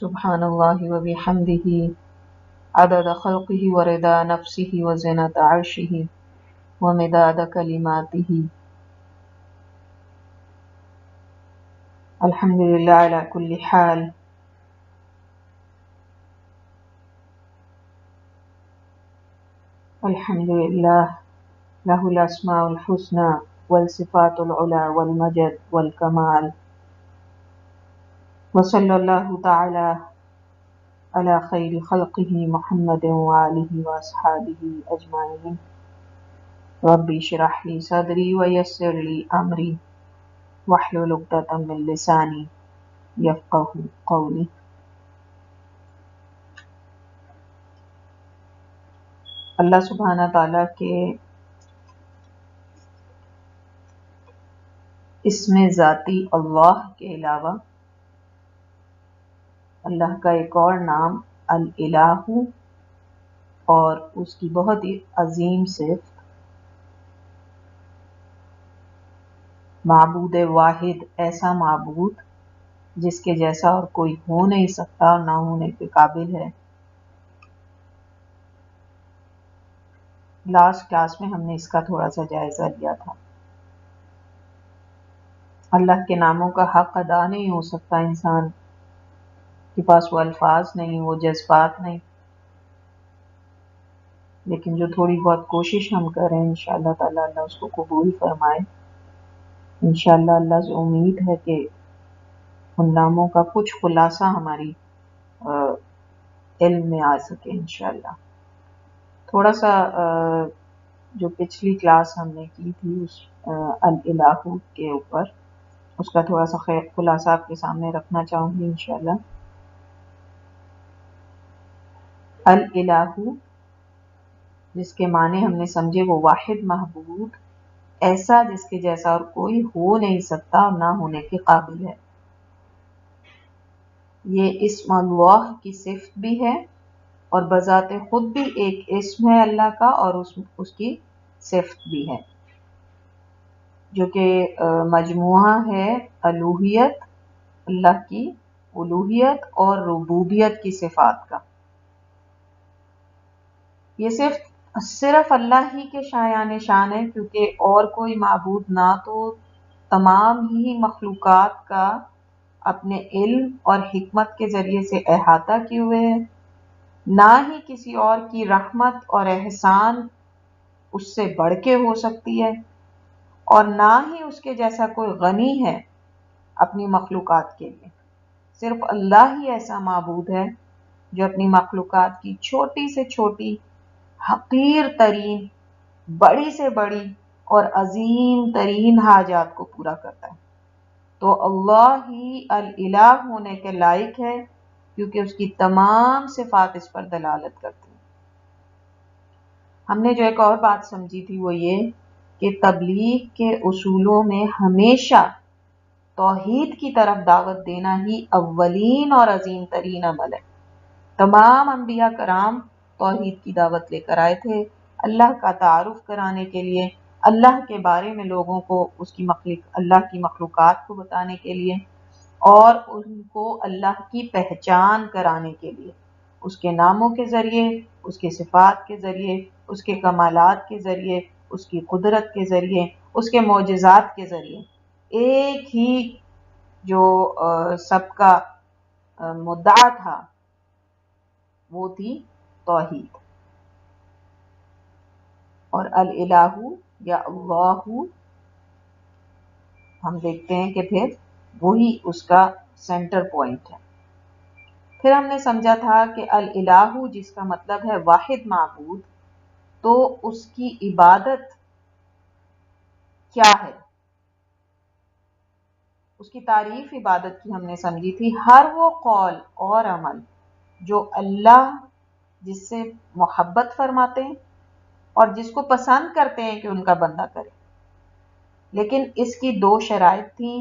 سبحان اللہ و بحمدہ عدد خلقہ ورضا نفسہ وزنۃ عرشہ ومداد کلماتہ. الحمد للہ علی کل حال. الحمد للہ لہ الاسماء الحسنى والصفات العلی والمجد والکمال. وصلی اللہ تعالی علی خیر خلقہ محمد وآلہ واصحابہ اجمعین. رب اشرح لی صدری ویسر لی امری واحلل عقدۃ من لسانی یفقہوا قولی. اللہ سبحانہ تعالیٰ کے اسم ذاتی اللہ کے علاوہ اللہ کا ایک اور نام الالہ اور اس کی بہت ہی عظیم صفت معبود واحد، ایسا معبود جس کے جیسا اور کوئی ہو نہیں سکتا اور نہ ہونے کے قابل ہے. لاسٹ کلاس میں ہم نے اس کا تھوڑا سا جائزہ لیا تھا. اللہ کے ناموں کا حق ادا نہیں ہو سکتا، انسان کے پاس وہ الفاظ نہیں، وہ جذبات نہیں، لیکن جو تھوڑی بہت کوشش ہم کریں انشاءاللہ تعالی اللہ اس کو قبول فرمائے. انشاءاللہ اللہ سے امید ہے کہ ان ناموں کا کچھ خلاصہ ہماری علم میں آ سکے انشاءاللہ. تھوڑا سا جو پچھلی کلاس ہم نے کی تھی اس الالہ کے اوپر، اس کا تھوڑا سا خلاصہ آپ کے سامنے رکھنا چاہوں گی انشاءاللہ. الالہ جس کے معنی ہم نے سمجھے وہ واحد معبود، ایسا جس کے جیسا اور کوئی ہو نہیں سکتا اور نہ ہونے کے قابل ہے. یہ اسم اللہ کی صفت بھی ہے اور بذات خود بھی ایک اسم ہے اللہ کا، اور اس کی صفت بھی ہے، جو کہ مجموعہ ہے الوہیت، اللہ کی الوہیت اور ربوبیت کی صفات کا. یہ صرف اللہ ہی کے شایان شان ہے، کیونکہ اور کوئی معبود نہ تو تمام ہی مخلوقات کا اپنے علم اور حکمت کے ذریعے سے احاطہ کیے ہوئے ہے، نہ ہی کسی اور کی رحمت اور احسان اس سے بڑھ کے ہو سکتی ہے، اور نہ ہی اس کے جیسا کوئی غنی ہے اپنی مخلوقات کے لیے. صرف اللہ ہی ایسا معبود ہے جو اپنی مخلوقات کی چھوٹی سے چھوٹی، حقیر ترین، بڑی سے بڑی اور عظیم ترین حاجات کو پورا کرتا ہے. تو اللہ ہی الالہ ہونے کے لائق ہے، کیونکہ اس کی تمام صفات اس پر دلالت کرتی ہیں. ہم نے جو ایک اور بات سمجھی تھی وہ یہ کہ تبلیغ کے اصولوں میں ہمیشہ توحید کی طرف دعوت دینا ہی اولین اور عظیم ترین عمل ہے. تمام انبیاء کرام توحید کی دعوت لے کر آئے تھے، اللہ کا تعارف کرانے کے لیے، اللہ کے بارے میں لوگوں کو اللہ کی مخلوقات کو بتانے کے لیے، اور ان کو اللہ کی پہچان کرانے کے لیے، اس کے ناموں کے ذریعے، اس کے صفات کے ذریعے، اس کے کمالات کے ذریعے، اس کی قدرت کے ذریعے، اس کے معجزات کے ذریعے. ایک ہی جو سب کا مدعا تھا وہ تھی توحید. اور الالہ یا اللہ ہم دیکھتے ہیں کہ پھر وہی اس کا سینٹر پوائنٹ ہے. پھر ہم نے سمجھا تھا کہ الالہ جس کا مطلب ہے واحد معبود، تو اس کی عبادت کیا ہے؟ اس کی تعریف عبادت کی ہم نے سمجھی تھی. ہر وہ قول اور عمل جو اللہ جس سے محبت فرماتے ہیں اور جس کو پسند کرتے ہیں کہ ان کا بندہ کرے. لیکن اس کی دو شرائط تھیں.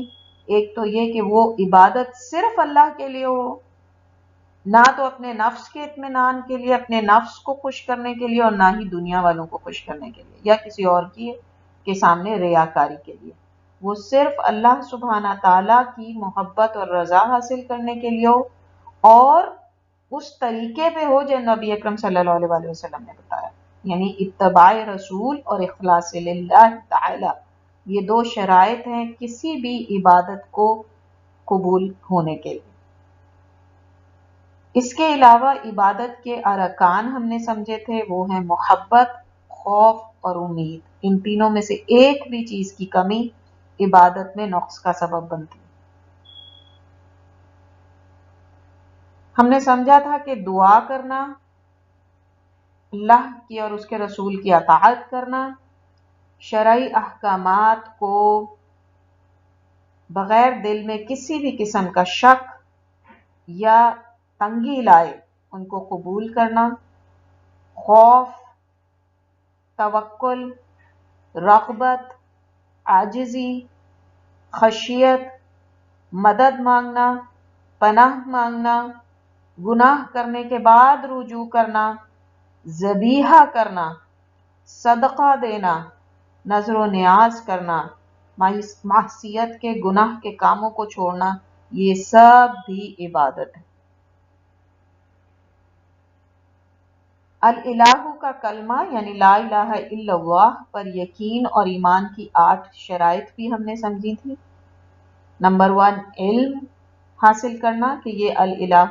ایک تو یہ کہ وہ عبادت صرف اللہ کے لیے ہو، نہ تو اپنے نفس کے اطمینان کے لیے، اپنے نفس کو خوش کرنے کے لیے، اور نہ ہی دنیا والوں کو خوش کرنے کے لیے یا کسی اور کے سامنے ریاکاری کے لیے. وہ صرف اللہ سبحانہ تعالیٰ کی محبت اور رضا حاصل کرنے کے لیے ہو، اور اس طریقے پہ ہو جو نبی اکرم صلی اللہ علیہ وسلم نے بتایا، یعنی اتباع رسول اور اخلاص للہ تعالی، یہ دو شرائط ہیں کسی بھی عبادت کو قبول ہونے کے لیے۔ اس کے علاوہ عبادت کے ارکان ہم نے سمجھے تھے، وہ ہیں محبت، خوف اور امید۔ ان تینوں میں سے ایک بھی چیز کی کمی عبادت میں نقص کا سبب بنتی ہے۔ ہم نے سمجھا تھا کہ دعا کرنا، اللہ کی اور اس کے رسول کی اطاعت کرنا، شرعی احکامات کو بغیر دل میں کسی بھی قسم کا شک یا تنگی لائے ان کو قبول کرنا، خوف، توکل، رغبت، عاجزی، خشیت، مدد مانگنا، پناہ مانگنا، گناہ کرنے کے بعد رجوع کرنا، ذبیحہ کرنا، صدقہ دینا، نذر و نیاز کرنا، معصیت کے گناہ کے کاموں کو چھوڑنا، یہ سب بھی عبادت ہے۔ الالہ کا کلمہ یعنی لا الہ الا اللہ پر یقین اور ایمان کی 8 شرائط بھی ہم نے سمجھی تھی۔ نمبر 1، علم حاصل کرنا کہ یہ الالہ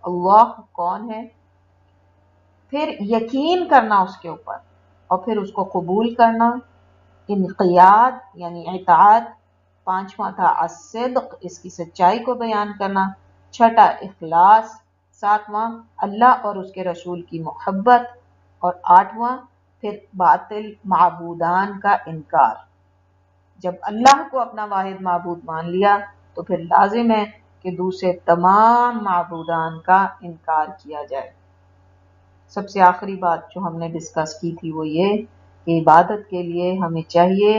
اللہ کون ہے، پھر یقین کرنا اس کے اوپر اور پھر اس کو قبول کرنا، انقیاد یعنی اطاعت، 5واں تھا الصدق اس کی سچائی کو بیان کرنا، 6 اخلاص، 7واں اللہ اور اس کے رسول کی محبت، اور 8واں پھر باطل معبودان کا انکار۔ جب اللہ کو اپنا واحد معبود مان لیا تو پھر لازم ہے کہ دوسرے تمام معبودان کا انکار کیا جائے۔ سب سے آخری بات جو ہم نے ڈسکس کی تھی وہ یہ کہ عبادت کے لیے ہمیں چاہیے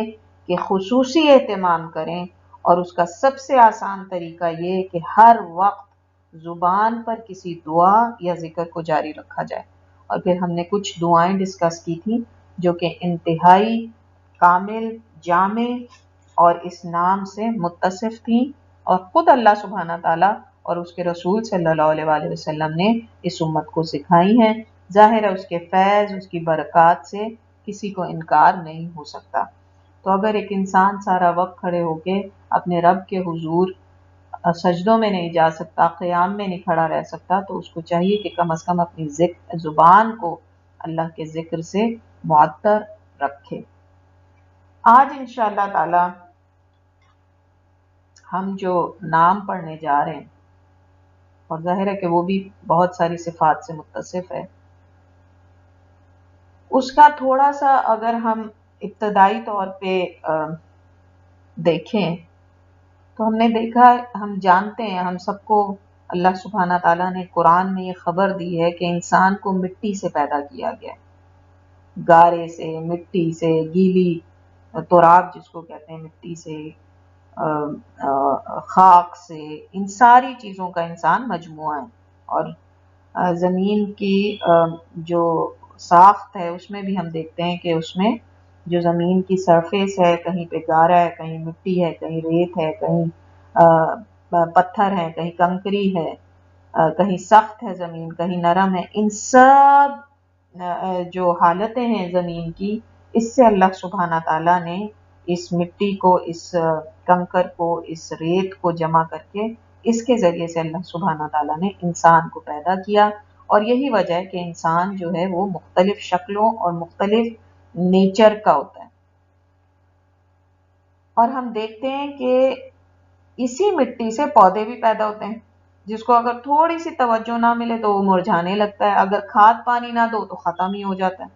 کہ خصوصی اہتمام کریں، اور اس کا سب سے آسان طریقہ یہ کہ ہر وقت زبان پر کسی دعا یا ذکر کو جاری رکھا جائے۔ اور پھر ہم نے کچھ دعائیں ڈسکس کی تھی جو کہ انتہائی کامل، جامع اور اس نام سے متصف تھیں، اور خود اللہ سبحانہ تعالیٰ اور اس کے رسول صلی اللہ علیہ وسلم نے اس امت کو سکھائی ہیں۔ ظاہر ہے اس کے فیض، اس کی برکات سے کسی کو انکار نہیں ہو سکتا۔ تو اگر ایک انسان سارا وقت کھڑے ہو کے اپنے رب کے حضور سجدوں میں نہیں جا سکتا، قیام میں نہیں کھڑا رہ سکتا، تو اس کو چاہیے کہ کم از کم اپنی زبان کو اللہ کے ذکر سے معطر رکھے۔ آج انشاءاللہ تعالی ہم جو نام پڑھنے جا رہے ہیں، اور ظاہر ہے کہ وہ بھی بہت ساری صفات سے متصف ہے، اس کا تھوڑا سا اگر ہم ابتدائی طور پہ دیکھیں تو ہم نے دیکھا، ہم جانتے ہیں، ہم سب کو اللہ سبحانہ تعالیٰ نے قرآن میں یہ خبر دی ہے کہ انسان کو مٹی سے پیدا کیا گیا، گارے سے، مٹی سے، گیلی تراب جس کو کہتے ہیں، مٹی سے، خاک سے، ان ساری چیزوں کا انسان مجموعہ ہے۔ اور زمین کی جو ساخت ہے اس میں بھی ہم دیکھتے ہیں کہ اس میں جو زمین کی سرفیس ہے، کہیں پہ گارا ہے، کہیں مٹی ہے، کہیں ریت ہے، کہیں پتھر ہے، کہیں کنکری ہے، کہیں سخت ہے زمین، کہیں نرم ہے، ان سب جو حالتیں ہیں زمین کی، اس سے اللہ سبحانہ تعالیٰ نے اس مٹی کو، اس کنکر کو، اس ریت کو جمع کر کے اس کے ذریعے سے اللہ سبحانہ تعالیٰ نے انسان کو پیدا کیا۔ اور یہی وجہ ہے کہ انسان جو ہے وہ مختلف شکلوں اور مختلف نیچر کا ہوتا ہے۔ اور ہم دیکھتے ہیں کہ اسی مٹی سے پودے بھی پیدا ہوتے ہیں، جس کو اگر تھوڑی سی توجہ نہ ملے تو وہ مرجھانے لگتا ہے، اگر کھاد پانی نہ دو تو ختم ہی ہو جاتا ہے۔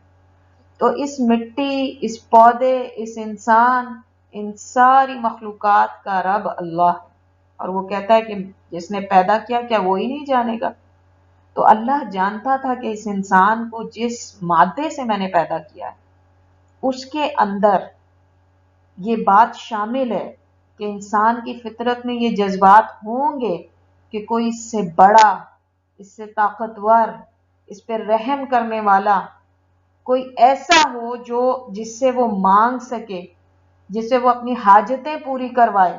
تو اس مٹی، اس پودے، اس انسان، ان ساری مخلوقات کا رب اللہ ہے، اور وہ کہتا ہے کہ جس نے پیدا کیا کیا وہی نہیں جانے گا؟ تو اللہ جانتا تھا کہ اس انسان کو جس مادے سے میں نے پیدا کیا ہے اس کے اندر یہ بات شامل ہے کہ انسان کی فطرت میں یہ جذبات ہوں گے کہ کوئی اس سے بڑا، اس سے طاقتور، اس پہ رحم کرنے والا کوئی ایسا ہو جو جس سے وہ مانگ سکے، جس سے وہ اپنی حاجتیں پوری کروائے،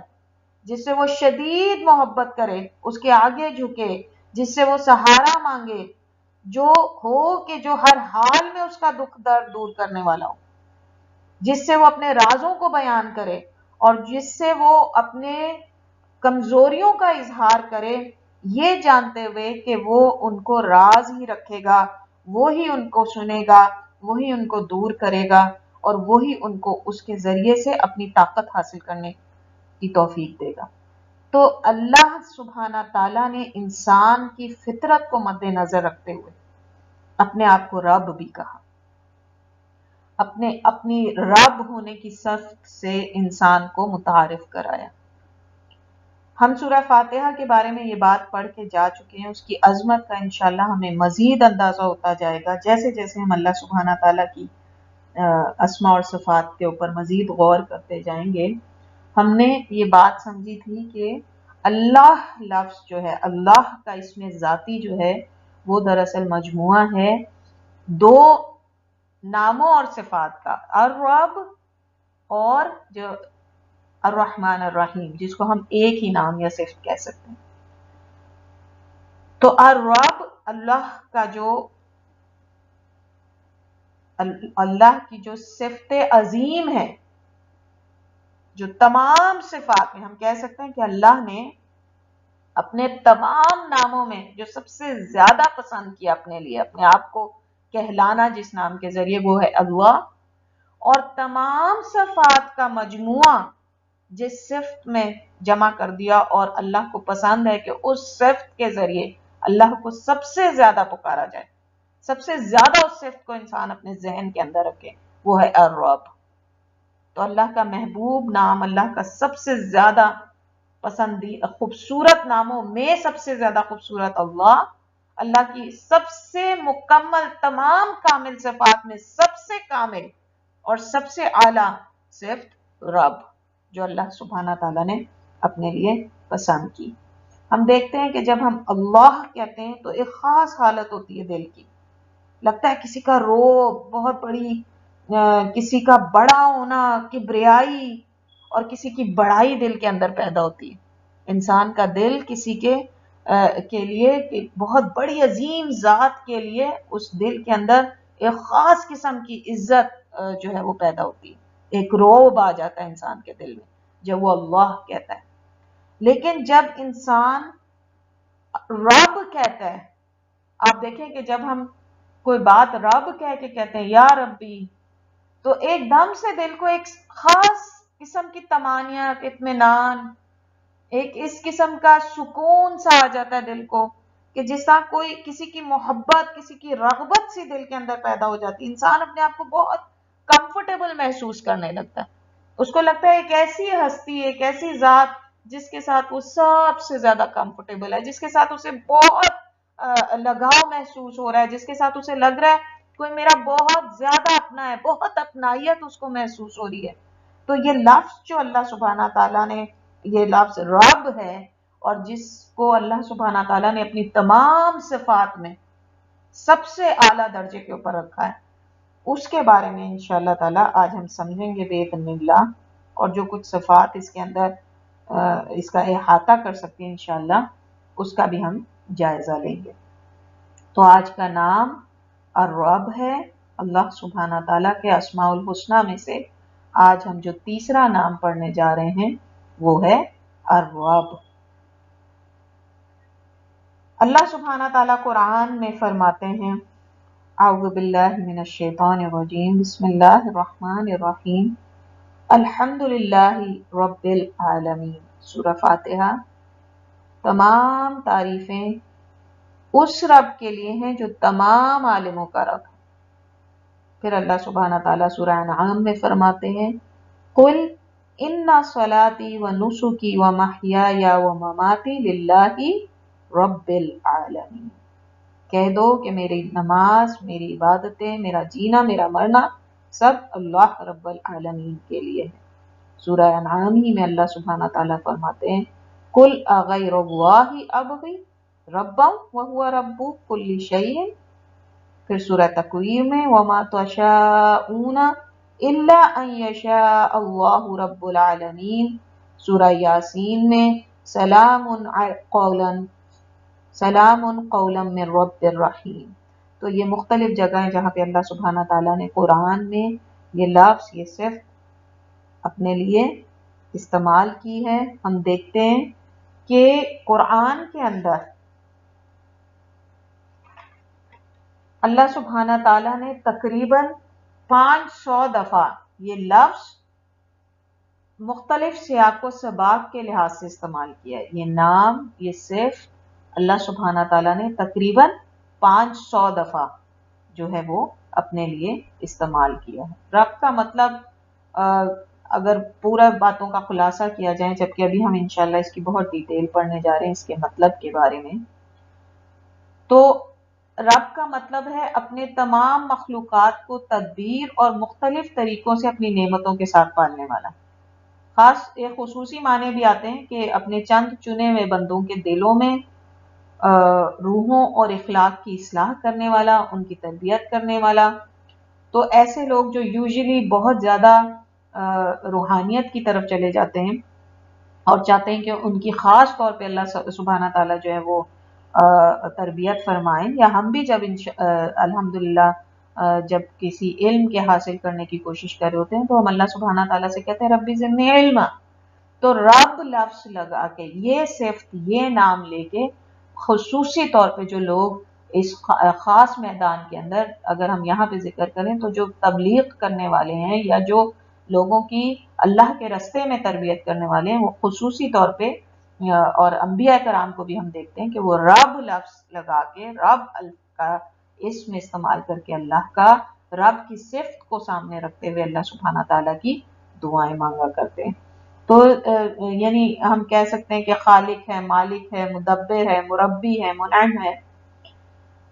جس سے وہ شدید محبت کرے، اس کے آگے جھکے، جس سے وہ سہارا مانگے، جو ہو کہ جو ہر حال میں اس کا دکھ درد دور کرنے والا ہو، جس سے وہ اپنے رازوں کو بیان کرے اور جس سے وہ اپنے کمزوریوں کا اظہار کرے، یہ جانتے ہوئے کہ وہ ان کو راز ہی رکھے گا، وہی ان کو سنے گا، وہی ان کو دور کرے گا، اور وہی ان کو اس کے ذریعے سے اپنی طاقت حاصل کرنے کی توفیق دے گا۔ تو اللہ سبحانہ تعالیٰ نے انسان کی فطرت کو مد نظر رکھتے ہوئے اپنے آپ کو رب بھی کہا، اپنی رب ہونے کی صفت سے انسان کو متعارف کرایا۔ ہم سورہ فاتحہ کے بارے میں یہ بات پڑھ کے جا چکے ہیں، اس کی عظمت کا انشاءاللہ ہمیں مزید اندازہ ہوتا جائے گا جیسے جیسے ہم اللہ سبحانہ تعالیٰ کی اسماء اور صفات کے اوپر مزید غور کرتے جائیں گے۔ ہم نے یہ بات سمجھی تھی کہ اللہ لفظ جو ہے، اللہ کا اسم ذاتی جو ہے، وہ دراصل مجموعہ ہے دو ناموں اور صفات کا، الرب اور جو الرحمن الرحیم، جس کو ہم ایک ہی نام یا صفت کہہ سکتے ہیں۔ تو الرب اللہ کی جو صفت عظیم ہے، جو تمام صفات میں ہم کہہ سکتے ہیں کہ اللہ نے اپنے تمام ناموں میں جو سب سے زیادہ پسند کیا اپنے لیے، اپنے آپ کو کہلانا جس نام کے ذریعے، وہ ہے اللہ، اور تمام صفات کا مجموعہ جس صفت میں جمع کر دیا، اور اللہ کو پسند ہے کہ اس صفت کے ذریعے اللہ کو سب سے زیادہ پکارا جائے، سب سے زیادہ اس صفت کو انسان اپنے ذہن کے اندر رکھے، وہ ہے الرب۔ تو اللہ کا محبوب نام، اللہ کا سب سے زیادہ پسندیدہ خوبصورت ناموں میں سب سے زیادہ خوبصورت اللہ کی سب سے مکمل تمام کامل صفات میں سب سے کامل اور سب سے اعلیٰ صفت رب، جو اللہ سبحانہ تعالیٰ نے اپنے لیے پسند کی۔ ہم دیکھتے ہیں کہ جب ہم اللہ کہتے ہیں تو ایک خاص حالت ہوتی ہے دل کی، لگتا ہے کسی کا روب، بہت بڑی کسی کا بڑا ہونا، کبریائی اور کسی کی بڑائی دل کے اندر پیدا ہوتی ہے۔ انسان کا دل کسی کے لیے بہت بڑی عظیم ذات کے لیے اس دل کے اندر ایک خاص قسم کی عزت جو ہے وہ پیدا ہوتی ہے، ایک روب آ جاتا ہے انسان کے دل میں جب وہ اللہ کہتا ہے۔ لیکن جب انسان رب کہتا ہے، آپ دیکھیں کہ جب ہم کوئی بات رب کہہ کے کہتے ہیں یا ربی، تو ایک دم سے دل کو ایک خاص قسم کی طمانینت، اطمینان، ایک اس قسم کا سکون سا آ جاتا ہے دل کو، کہ جس طرح کوئی کسی کی محبت، کسی کی رغبت سی دل کے اندر پیدا ہو جاتی ہے۔ انسان اپنے آپ کو بہت کمفرٹیبل محسوس کرنے لگتا ہے، اس کو لگتا ہے ایک ایسی ہستی، ایک ایسی ذات جس کے ساتھ وہ سب سے زیادہ کمفرٹیبل ہے، جس کے ساتھ اسے بہت لگاؤ محسوس ہو رہا ہے، جس کے ساتھ اسے لگ رہا ہے کوئی میرا بہت زیادہ اپنا ہے، بہت اپنائیت اس کو محسوس ہو رہی ہے۔ تو یہ لفظ جو اللہ سبحانہ تعالیٰ نے، یہ لفظ رب ہے، اور جس کو اللہ سبحانہ تعالیٰ نے اپنی تمام صفات میں سب سے اعلیٰ درجے کے اوپر رکھا ہے، اس کے بارے میں انشاءاللہ تعالیٰ آج ہم سمجھیں گے بإذن اللہ، اور جو کچھ صفات اس کے اندر اس کا احاطہ کر سکتے ہیں انشاءاللہ، اس کا بھی ہم جائزہ لیں گے۔ تو آج کا نام الرب ہے، اللہ سبحانہ تعالیٰ کے اسماء الحسنہ میں سے آج ہم جو تیسرا نام پڑھنے جا رہے ہیں وہ ہے الرب۔ اللہ سبحانہ تعالیٰ قرآن میں فرماتے ہیں، اعوذ باللہ من الشیطان الرجیم، بسم اللہ الرحمن الرحیم، الحمدللہ رب العالمین۔ سورہ فاتحہ، تمام تعریفیں اس رب کے لیے ہیں جو تمام عالموں کا رب ہے۔ پھر اللہ سبحانہ تعالیٰ سورہ انعام میں فرماتے ہیں، قل ان صلاتی و نسکی و محیای و مماتی للہ رب العالمین۔ کہہ دو کہ میری نماز، میری عبادتیں، میرا جینا، میرا مرنا سب اللہ رب العالمین کے لیے ہے۔ سورہ انعام ہی میں اللہ سبحانہ تعالیٰ فرماتے ہیں، قل اغیر اللہ ابغی ربا وہو رب کل شیء۔ پھر سورہ تکویر میں، وما تشاءون الا ان یشاء اللہ رب العالمین۔ سورہ یاسین میں، سلام قولا من رب الرحیم۔ تو یہ مختلف جگہیں جہاں پہ اللہ سبحانہ تعالیٰ نے قرآن میں یہ لفظ یہ صرف اپنے لیے استعمال کی ہے۔ ہم دیکھتے ہیں کہ قرآن کے اندر اللہ سبحانہ تعالیٰ نے تقریباً 500 دفعہ یہ لفظ مختلف سیاق و سباق کے لحاظ سے استعمال کیا ہے۔ یہ نام یہ صرف اللہ سبحانہ تعالیٰ نے تقریباً 500 دفعہ جو ہے وہ اپنے لیے استعمال کیا ہے۔ رب کا مطلب اگر پورا باتوں کا خلاصہ کیا جائے، جبکہ ابھی ہم انشاءاللہ اس کی بہت ڈیٹیل پڑھنے جا رہے ہیں اس کے مطلب کے بارے میں، تو رب کا مطلب ہے اپنے تمام مخلوقات کو تدبیر اور مختلف طریقوں سے اپنی نعمتوں کے ساتھ پالنے والا۔ خاص ایک خصوصی معنی بھی آتے ہیں کہ اپنے چند چنے ہوئے بندوں کے دلوں میں روحوں اور اخلاق کی اصلاح کرنے والا، ان کی تربیت کرنے والا۔ تو ایسے لوگ جو یوزلی بہت زیادہ روحانیت کی طرف چلے جاتے ہیں اور چاہتے ہیں کہ ان کی خاص طور پہ اللہ سبحانہ تعالیٰ جو ہے وہ تربیت فرمائیں، یا ہم بھی جب الحمدللہ جب کسی علم کے حاصل کرنے کی کوشش کر رہے ہوتے ہیں تو ہم اللہ سبحانہ تعالیٰ سے کہتے ہیں ربی زدنی علما۔ تو رب لفظ لگا کے یہ صرف یہ نام لے کے خصوصی طور پہ جو لوگ اس خاص میدان کے اندر، اگر ہم یہاں پہ ذکر کریں تو جو تبلیغ کرنے والے ہیں یا جو لوگوں کی اللہ کے رستے میں تربیت کرنے والے ہیں، وہ خصوصی طور پہ اور انبیاء کرام کو بھی ہم دیکھتے ہیں کہ وہ رب لفظ لگا کے رب کا اسم استعمال کر کے اللہ کا رب کی صفت کو سامنے رکھتے ہوئے اللہ سبحانہ تعالیٰ کی دعائیں مانگا کرتے ہیں۔ تو یعنی ہم کہہ سکتے ہیں کہ خالق ہے، مالک ہے، مدبر ہے، مربی ہے، منعم ہے۔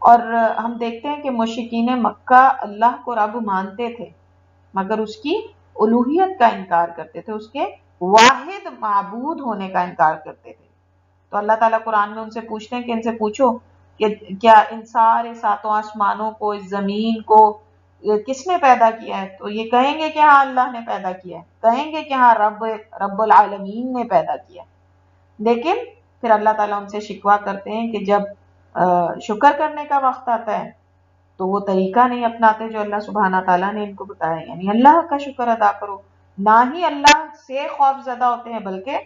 اور ہم دیکھتے ہیں کہ مشرکین مکہ اللہ کو رب مانتے تھے مگر اس کی الوہیت کا انکار کرتے تھے، اس کے واحد معبود ہونے کا انکار کرتے تھے۔ تو اللہ تعالیٰ قرآن میں ان سے پوچھتے ہیں کہ ان سے پوچھو کہ کیا ان سارے ساتوں آسمانوں کو، اس زمین کو کس نے پیدا کیا ہے؟ تو یہ کہیں گے کہ ہاں اللہ نے پیدا کیا ہے، کہیں گے کہ ہاں رب العالمین نے پیدا کیا۔ لیکن پھر اللہ تعالیٰ ان سے شکوہ کرتے ہیں کہ جب شکر کرنے کا وقت آتا ہے تو وہ طریقہ نہیں اپناتے جو اللہ سبحانہ تعالیٰ نے ان کو بتایا، یعنی اللہ کا شکر ادا کرو۔ نہ ہی اللہ سے خوف زدہ ہوتے ہیں بلکہ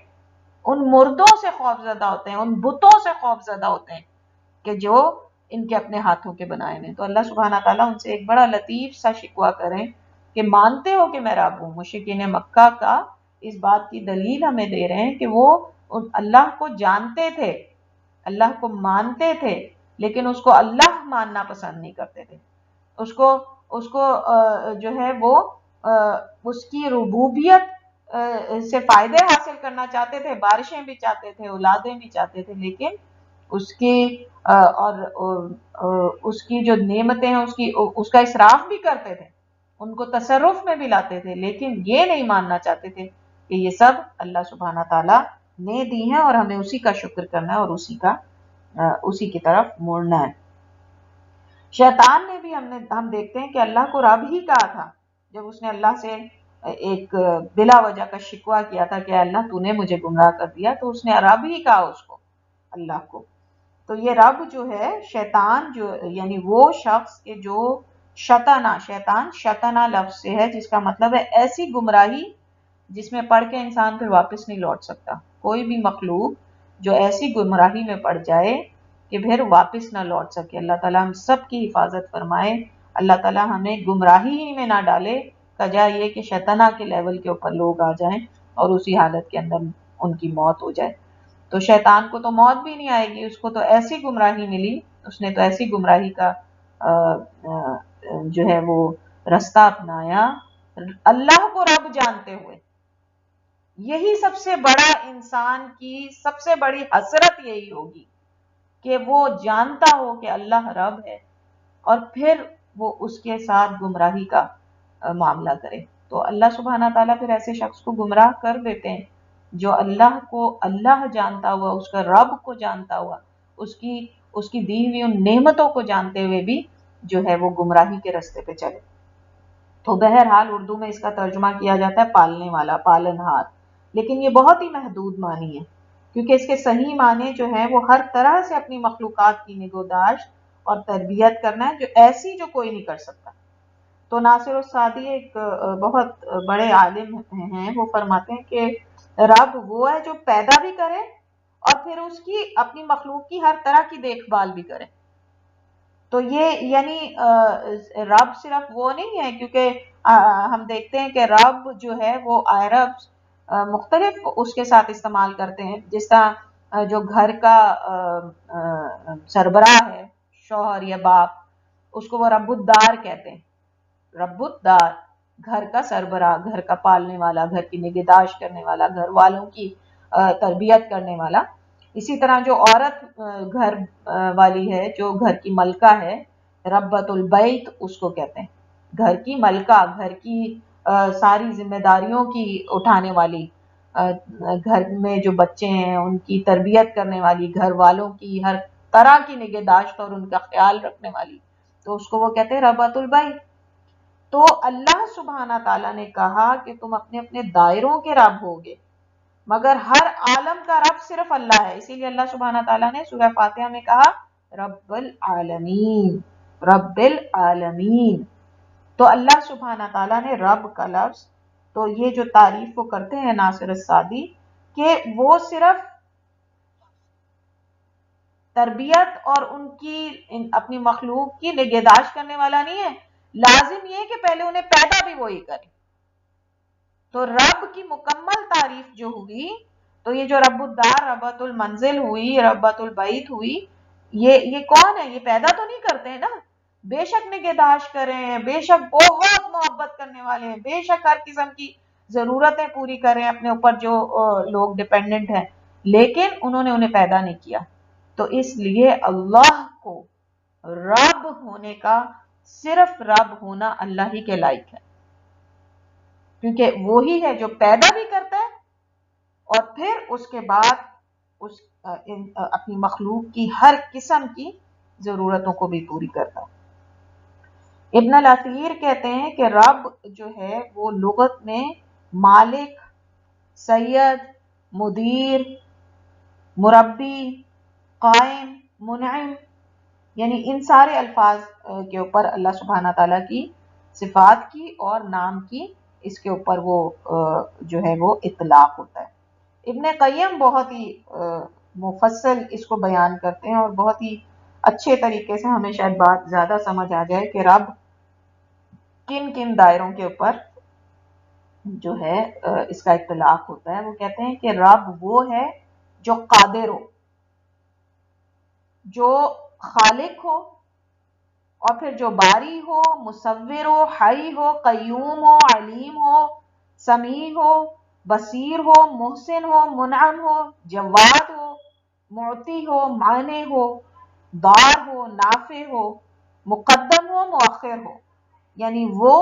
ان مردوں سے خوف زدہ ہوتے ہیں، ان بتوں سے خوف زدہ ہوتے ہیں کہ جو ان کے اپنے ہاتھوں کے بنائے ہیں۔ تو اللہ سبحانہ تعالیٰ ان سے ایک بڑا لطیف سا شکوہ کریں کہ مانتے ہو کہ میں رب ہوں۔ مشرکین مکہ کا اس بات کی دلیل ہمیں دے رہے ہیں کہ وہ اللہ کو جانتے تھے، اللہ کو مانتے تھے، لیکن اس کو اللہ ماننا پسند نہیں کرتے تھے۔ اس کو جو ہے وہ اس کی ربوبیت سے فائدے حاصل کرنا چاہتے تھے، بارشیں بھی چاہتے تھے، اولادیں بھی چاہتے تھے، لیکن اس کی اس کی جو نعمتیں ہیں اس کا اسراف بھی کرتے تھے، ان کو تصرف میں بھی لاتے تھے، لیکن یہ نہیں ماننا چاہتے تھے کہ یہ سب اللہ سبحانہ تعالیٰ نے دی ہیں اور ہمیں اسی کا شکر کرنا ہے اور اسی کی طرف موڑنا ہے۔ شیطان نے بھی ہم دیکھتے ہیں کہ اللہ کو رب ہی کہا تھا جب اس نے اللہ سے ایک بلا وجہ کا شکوہ کیا تھا کہ اللہ تو نے مجھے گمراہ کر دیا، تو اس نے رب ہی کہا اس کو، اللہ کو۔ تو یہ رب جو ہے شیطان جو یعنی وہ شخص کہ جو شیطان شطنا لفظ سے ہے جس کا مطلب ہے ایسی گمراہی جس میں پڑھ کے انسان پھر واپس نہیں لوٹ سکتا۔ کوئی بھی مخلوق جو ایسی گمراہی میں پڑ جائے کہ پھر واپس نہ لوٹ سکے، اللہ تعالیٰ ہم سب کی حفاظت فرمائے، اللہ تعالیٰ ہمیں گمراہی ہی میں نہ ڈالے، کجا یہ کہ شیطنہ کے لیول کے اوپر لوگ آ جائیں اور اسی حالت کے اندر ان کی موت ہو جائے۔ تو شیطان کو تو موت بھی نہیں آئے گی، اس کو تو ایسی گمراہی ملی، اس نے تو ایسی گمراہی کا جو ہے وہ رستہ اپنایا اللہ کو رب جانتے ہوئے۔ یہی سب سے بڑا انسان کی سب سے بڑی حسرت یہی ہوگی کہ وہ جانتا ہو کہ اللہ رب ہے اور پھر وہ اس کے ساتھ گمراہی کا معاملہ کرے۔ تو اللہ سبحانہ تعالیٰ پھر ایسے شخص کو گمراہ کر دیتے ہیں جو اللہ کو اللہ جانتا ہوا، اس کا رب کو جانتا ہوا، اس کی دی ہوئی ان نعمتوں کو جانتے ہوئے بھی جو ہے وہ گمراہی کے رستے پہ چلے۔ تو بہرحال اردو میں اس کا ترجمہ کیا جاتا ہے پالنے والا، پالنہار، لیکن یہ بہت ہی محدود معنی ہے۔ کیونکہ اس کے صحیح معنی جو ہیں وہ ہر طرح سے اپنی مخلوقات کی نگہداشت اور تربیت کرنا ہے، جو ایسی جو کوئی نہیں کر سکتا۔ تو ناصر السعدی ایک بہت بڑے عالم ہیں، وہ فرماتے ہیں کہ رب وہ ہے جو پیدا بھی کرے اور پھر اس کی اپنی مخلوق کی ہر طرح کی دیکھ بھال بھی کرے۔ تو یہ یعنی رب صرف وہ نہیں ہے، کیونکہ ہم دیکھتے ہیں کہ رب جو ہے وہ عرب مختلف اس کے ساتھ استعمال کرتے ہیں، جس طرح جو گھر کا سربراہ ہے، شوہر یا باپ، اس کو وہ رب الدار کہتے ہیں۔ رب الدار، گھر کا سربراہ، گھر کا پالنے والا، گھر کی نگہداشت کرنے والا، گھر والوں کی تربیت کرنے والا۔ اسی طرح جو عورت گھر والی ہے، جو گھر کی ملکہ ہے، ربۃ البیت اس کو کہتے ہیں، گھر کی ملکہ، گھر کی ساری ذمہ داریوں کی اٹھانے والی، گھر میں جو بچے ہیں ان کی تربیت کرنے والی، گھر والوں کی ہر طرح کی نگہداشت اور ان کا خیال رکھنے والی، تو اس کو وہ کہتے ہیں ربۃ البیت۔ تو اللہ سبحانہ تعالیٰ نے کہا کہ تم اپنے اپنے دائروں کے رب ہوگے، مگر ہر عالم کا رب صرف اللہ ہے۔ اسی لیے اللہ سبحانہ تعالیٰ نے سورہ فاتحہ میں کہا رب العالمین، رب العالمین۔ تو اللہ سبحانہ تعالیٰ نے رب کا لفظ، تو یہ جو تعریف وہ کرتے ہیں ناصر السعدی کہ وہ صرف تربیت اور ان کی اپنی مخلوق کی نگہداشت کرنے والا نہیں ہے، لازم یہ کہ پہلے انہیں پیدا بھی وہی کرے۔ تو رب کی مکمل تعریف جو ہوئی، تو یہ جو رب الدار، ربۃ المنزل ہوئی، ربۃ البیت ہوئی، یہ کون ہے؟ یہ پیدا تو نہیں کرتے ہیں نا، بے شک نگہداشت کریں ہیں، بے شک بہت محبت کرنے والے ہیں، بے شک ہر قسم کی ضرورتیں پوری کریں اپنے اوپر جو لوگ ڈیپینڈنٹ ہیں، لیکن انہوں نے انہیں پیدا نہیں کیا۔ تو اس لیے اللہ کو رب ہونے کا، صرف رب ہونا اللہ ہی کے لائق ہے، کیونکہ وہی ہے جو پیدا بھی کرتا ہے اور پھر اس کے بعد اس اپنی مخلوق کی ہر قسم کی ضرورتوں کو بھی پوری کرتا ہے۔ ابن الاثیر کہتے ہیں کہ رب جو ہے وہ لغت میں مالک، سید، مدیر، مربی، قائم، منعم، یعنی ان سارے الفاظ کے اوپر اللہ سبحانہ تعالیٰ کی صفات کی اور نام کی، اس کے اوپر وہ جو ہے وہ اطلاق ہوتا ہے۔ ابن قیم بہت ہی مفصل اس کو بیان کرتے ہیں اور بہت ہی اچھے طریقے سے، ہمیں شاید بات زیادہ سمجھ آ جائے کہ رب کن کن دائروں کے اوپر جو ہے اس کا اطلاق ہوتا ہے۔ وہ کہتے ہیں کہ رب وہ ہے جو قادر ہو، جو خالق ہو، اور پھر جو باری ہو، مصور ہو، حی ہو، قیوم ہو، علیم ہو، سمیع ہو، بصیر ہو، محسن ہو، منعم ہو، جواد ہو، معطی ہو، مانع ہو، دار ہو، نافع ہو، مقدم ہو، مؤخر ہو، یعنی وہ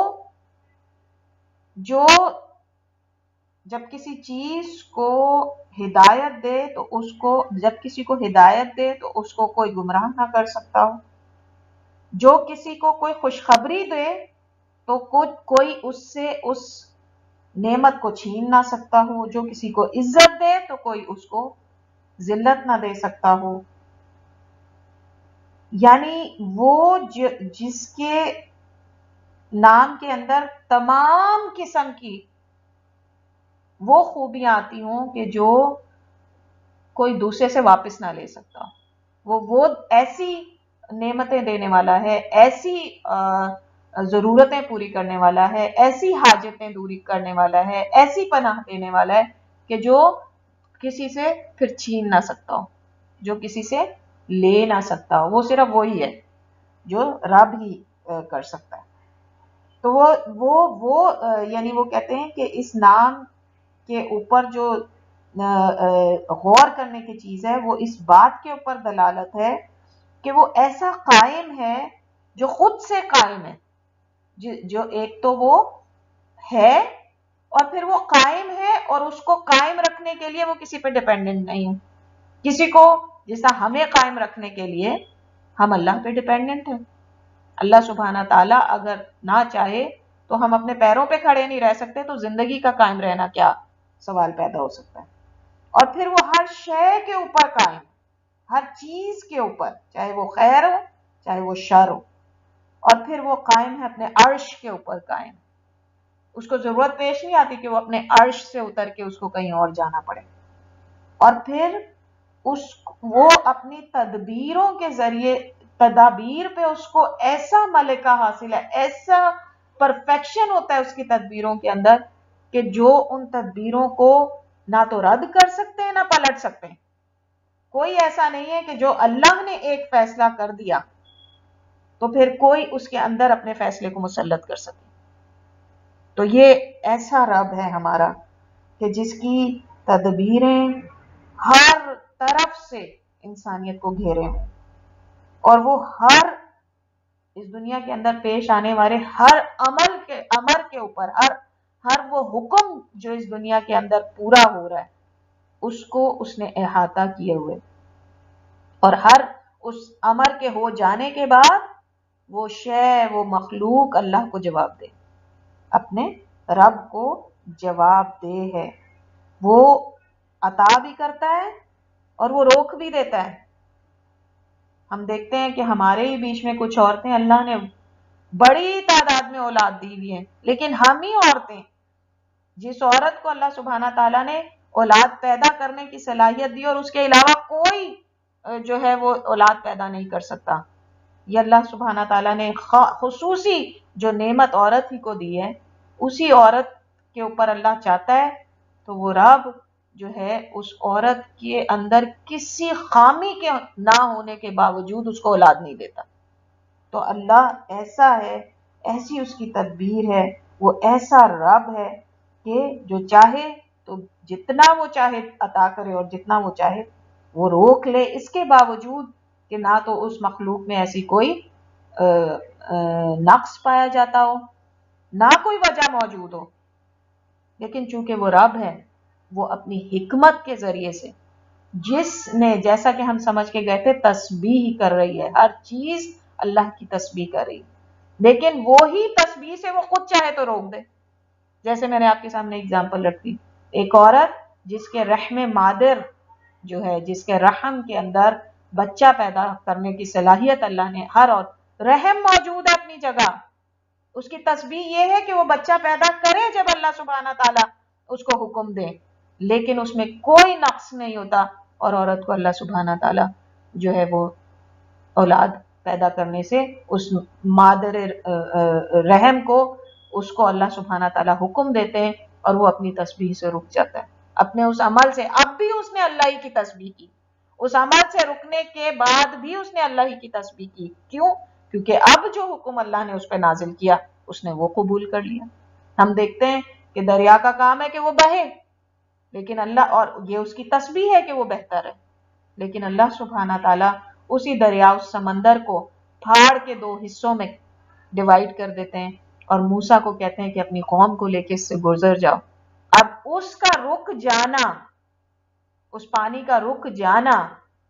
جو جب کسی چیز کو ہدایت دے تو اس کو، جب کسی کو ہدایت دے تو اس کو کوئی گمراہ نہ کر سکتا ہو، جو کسی کو کوئی خوشخبری دے تو کوئی اس سے اس نعمت کو چھین نہ سکتا ہو، جو کسی کو عزت دے تو کوئی اس کو ذلت نہ دے سکتا ہو، یعنی وہ جس کے نام کے اندر تمام قسم کی وہ خوبیاں آتی ہوں کہ جو کوئی دوسرے سے واپس نہ لے سکتا، وہ ایسی نعمتیں دینے والا ہے، ایسی ضرورتیں پوری کرنے والا ہے، ایسی حاجتیں دوری کرنے والا ہے، ایسی پناہ دینے والا ہے کہ جو کسی سے پھر چھین نہ سکتا ہو، جو کسی سے لے نہ سکتا ہو، وہ صرف وہی ہے جو رب ہی کر سکتا ہے۔ تو وہ یعنی وہ کہتے ہیں کہ اس نام کے اوپر جو غور کرنے کی چیز ہے وہ اس بات کے اوپر دلالت ہے کہ وہ ایسا قائم ہے جو خود سے قائم ہے، جو ایک تو وہ ہے اور پھر وہ قائم ہے، اور اس کو قائم رکھنے کے لیے وہ کسی پہ ڈیپینڈنٹ نہیں ہے۔ کسی کو جس طرح ہمیں قائم رکھنے کے لیے ہم اللہ پہ ڈیپینڈنٹ ہیں، اللہ سبحانہ تعالیٰ اگر نہ چاہے تو ہم اپنے پیروں پہ کھڑے نہیں رہ سکتے، تو زندگی کا قائم رہنا کیا سوال پیدا ہو سکتا ہے۔ اور پھر وہ ہر شے کے اوپر قائم، ہر چیز کے اوپر، چاہے وہ خیر ہو چاہے وہ شر ہو، اور پھر وہ قائم ہے اپنے عرش کے اوپر قائم. اس کو ضرورت پیش نہیں آتی کہ وہ اپنے عرش سے اتر کے اس کو کہیں اور جانا پڑے. اور پھر وہ اپنی تدبیروں کے ذریعے، تدابیر پہ اس کو ایسا ملکہ حاصل ہے، ایسا پرفیکشن ہوتا ہے اس کی تدبیروں کے اندر کہ جو ان تدبیروں کو نہ تو رد کر سکتے ہیں نہ پلٹ سکتے ہیں. کوئی ایسا نہیں ہے کہ جو اللہ نے ایک فیصلہ کر دیا تو پھر کوئی اس کے اندر اپنے فیصلے کو مسلط کر سکے. تو یہ ایسا رب ہے ہمارا کہ جس کی تدبیریں ہر طرف سے انسانیت کو گھیرے ہیں، اور وہ ہر اس دنیا کے اندر پیش آنے والے ہر امر کے اوپر، ہر وہ حکم جو اس دنیا کے اندر پورا ہو رہا ہے اس کو اس نے احاطہ کیے ہوئے، اور ہر اس امر کے ہو جانے کے بعد وہ شے، وہ مخلوق اللہ کو جواب دے، اپنے رب کو جواب دے ہے. وہ عطا بھی کرتا ہے اور وہ روک بھی دیتا ہے. ہم دیکھتے ہیں کہ ہمارے ہی بیچ میں کچھ عورتیں اللہ نے بڑی تعداد میں اولاد دی ہوئی ہیں، لیکن ہم ہی عورتیں، جس عورت کو اللہ سبحانہ تعالیٰ نے اولاد پیدا کرنے کی صلاحیت دی اور اس کے علاوہ کوئی جو ہے وہ اولاد پیدا نہیں کر سکتا، یہ اللہ سبحانہ تعالیٰ نے خصوصی جو نعمت عورت ہی کو دی ہے، اسی عورت کے اوپر اللہ چاہتا ہے تو وہ رب جو ہے اس عورت کے اندر کسی خامی کے نہ ہونے کے باوجود اس کو اولاد نہیں دیتا. تو اللہ ایسا ہے، ایسی اس کی تدبیر ہے، وہ ایسا رب ہے کہ جو چاہے تو جتنا وہ چاہے عطا کرے اور جتنا وہ چاہے وہ روک لے، اس کے باوجود کہ نہ تو اس مخلوق میں ایسی کوئی نقص پایا جاتا ہو، نہ کوئی وجہ موجود ہو. لیکن چونکہ وہ رب ہے، وہ اپنی حکمت کے ذریعے سے، جس نے، جیسا کہ ہم سمجھ کے گئے تھے، تسبیح کر رہی ہے، ہر چیز اللہ کی تسبیح کر رہی، لیکن وہی تسبیح سے وہ خود چاہے تو روک دے. جیسے میں نے آپ کے سامنے اگزامپل رکھتی، ایک عورت جس کے رحم مادر جو ہے، جس کے رحم کے اندر بچہ پیدا کرنے کی صلاحیت اللہ نے، ہر اور رحم موجود ہے اپنی جگہ، اس کی تسبیح یہ ہے کہ وہ بچہ پیدا کرے جب اللہ سبحانہ تعالیٰ اس کو حکم دے، لیکن اس میں کوئی نقص نہیں ہوتا، اور عورت کو اللہ سبحانہ تعالیٰ جو ہے وہ اولاد پیدا کرنے سے، اس مادر رحم کو، اس کو اللہ سبحانہ تعالیٰ حکم دیتے ہیں اور وہ اپنی تسبیح سے رک جاتا ہے، اپنے اس عمل سے. اب بھی اس نے اللہ ہی کی تسبیح کی، اس عمل سے رکنے کے بعد بھی اس نے اللہ ہی کی تسبیح کی. کیوں؟ کیونکہ اب جو حکم اللہ نے اس پہ نازل کیا اس نے وہ قبول کر لیا. ہم دیکھتے ہیں کہ دریا کا کام ہے کہ وہ بہے، لیکن اللہ، اور یہ اس کی تسبیح ہے کہ وہ بہتا رہے، لیکن اللہ سبحانہ تعالیٰ اسی دریا، اس سمندر کو پھاڑ کے دو حصوں میں ڈیوائیڈ کر دیتے ہیں، اور موسیٰ کو کہتے ہیں کہ اپنی قوم کو لے کے اس سے گزر جاؤ. اب اس کا رک جانا، اس پانی کا رک جانا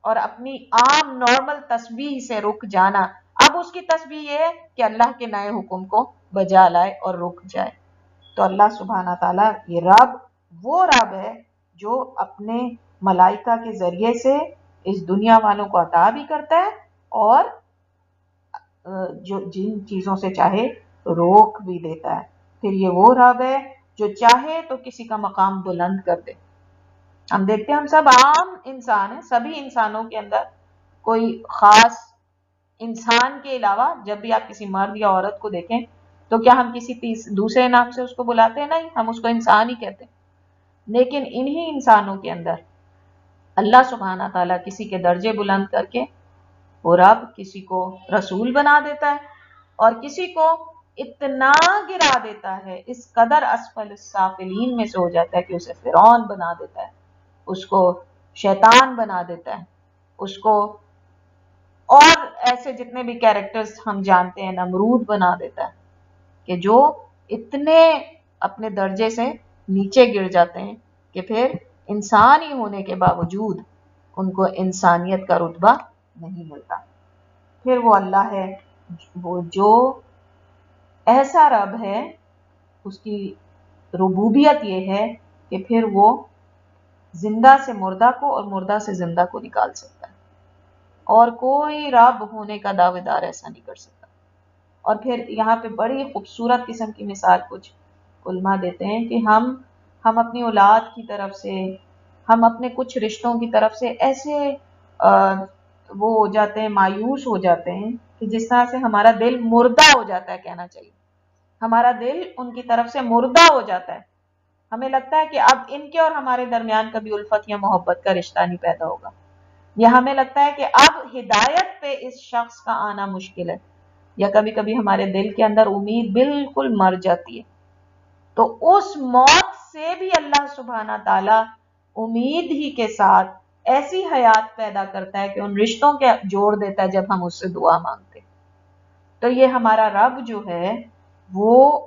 اور اپنی عام نارمل تسبیح سے رک جانا، اب اس کی تسبیح یہ ہے کہ اللہ کے نئے حکم کو بجا لائے اور رک جائے. تو اللہ سبحانہ تعالیٰ یہ رب، وہ رب ہے جو اپنے ملائکہ کے ذریعے سے اس دنیا والوں کو عطا بھی کرتا ہے، اور جو جن چیزوں سے چاہے روک بھی دیتا ہے. پھر یہ وہ رب ہے جو چاہے تو کسی کا مقام بلند کر دے. ہم دیکھتے ہیں، ہم سب عام انسان ہیں، سبھی انسانوں کے اندر کوئی خاص انسان کے علاوہ جب بھی آپ کسی مرد یا عورت کو دیکھیں تو کیا ہم کسی دوسرے نام سے اس کو بلاتے ہیں؟ نہیں، ہم اس کو انسان ہی کہتے ہیں. لیکن انہی انسانوں کے اندر اللہ سبحانہ تعالیٰ کسی کے درجے بلند کر کے وہ رب کسی کو رسول بنا دیتا ہے، اور کسی کو اتنا گرا دیتا ہے، اس قدر اسفل السافلین میں سے ہو جاتا ہے کہ اسے فرعون بنا دیتا ہے، اس کو شیطان بنا دیتا ہے، اس کو اور ایسے جتنے بھی کیریکٹرز ہم جانتے ہیں، نمرود بنا دیتا ہے، کہ جو اتنے اپنے درجے سے نیچے گر جاتے ہیں کہ پھر انسان ہی ہونے کے باوجود ان کو انسانیت کا رتبہ نہیں ملتا. پھر وہ اللہ ہے، وہ جو ایسا رب ہے، اس کی ربوبیت یہ ہے کہ پھر وہ زندہ سے مردہ کو اور مردہ سے زندہ کو نکال سکتا ہے، اور کوئی رب ہونے کا دعوے دار ایسا نہیں کر سکتا۔ اور پھر یہاں پہ بڑی خوبصورت قسم کی مثال کچھ علماء دیتے ہیں کہ ہم اپنی اولاد کی طرف سے، ہم اپنے کچھ رشتوں کی طرف سے ایسے وہ ہو جاتے ہیں، مایوس ہو جاتے ہیں کہ جس طرح سے ہمارا دل مردہ ہو جاتا ہے، کہنا چاہیے ہمارا دل ان کی طرف سے مردہ ہو جاتا ہے۔ ہمیں لگتا ہے کہ اب ان کے اور ہمارے درمیان کبھی الفت یا محبت کا رشتہ نہیں پیدا ہوگا، یا ہمیں لگتا ہے کہ اب ہدایت پہ اس شخص کا آنا مشکل ہے، یا کبھی کبھی ہمارے دل کے اندر امید بالکل مر جاتی ہے۔ تو اس موت سے بھی اللہ سبحانہ تعالی امید ہی کے ساتھ ایسی حیات پیدا کرتا ہے کہ ان رشتوں کے جوڑ دیتا ہے جب ہم اس سے دعا مانگتے۔ تو یہ ہمارا رب جو ہے وہ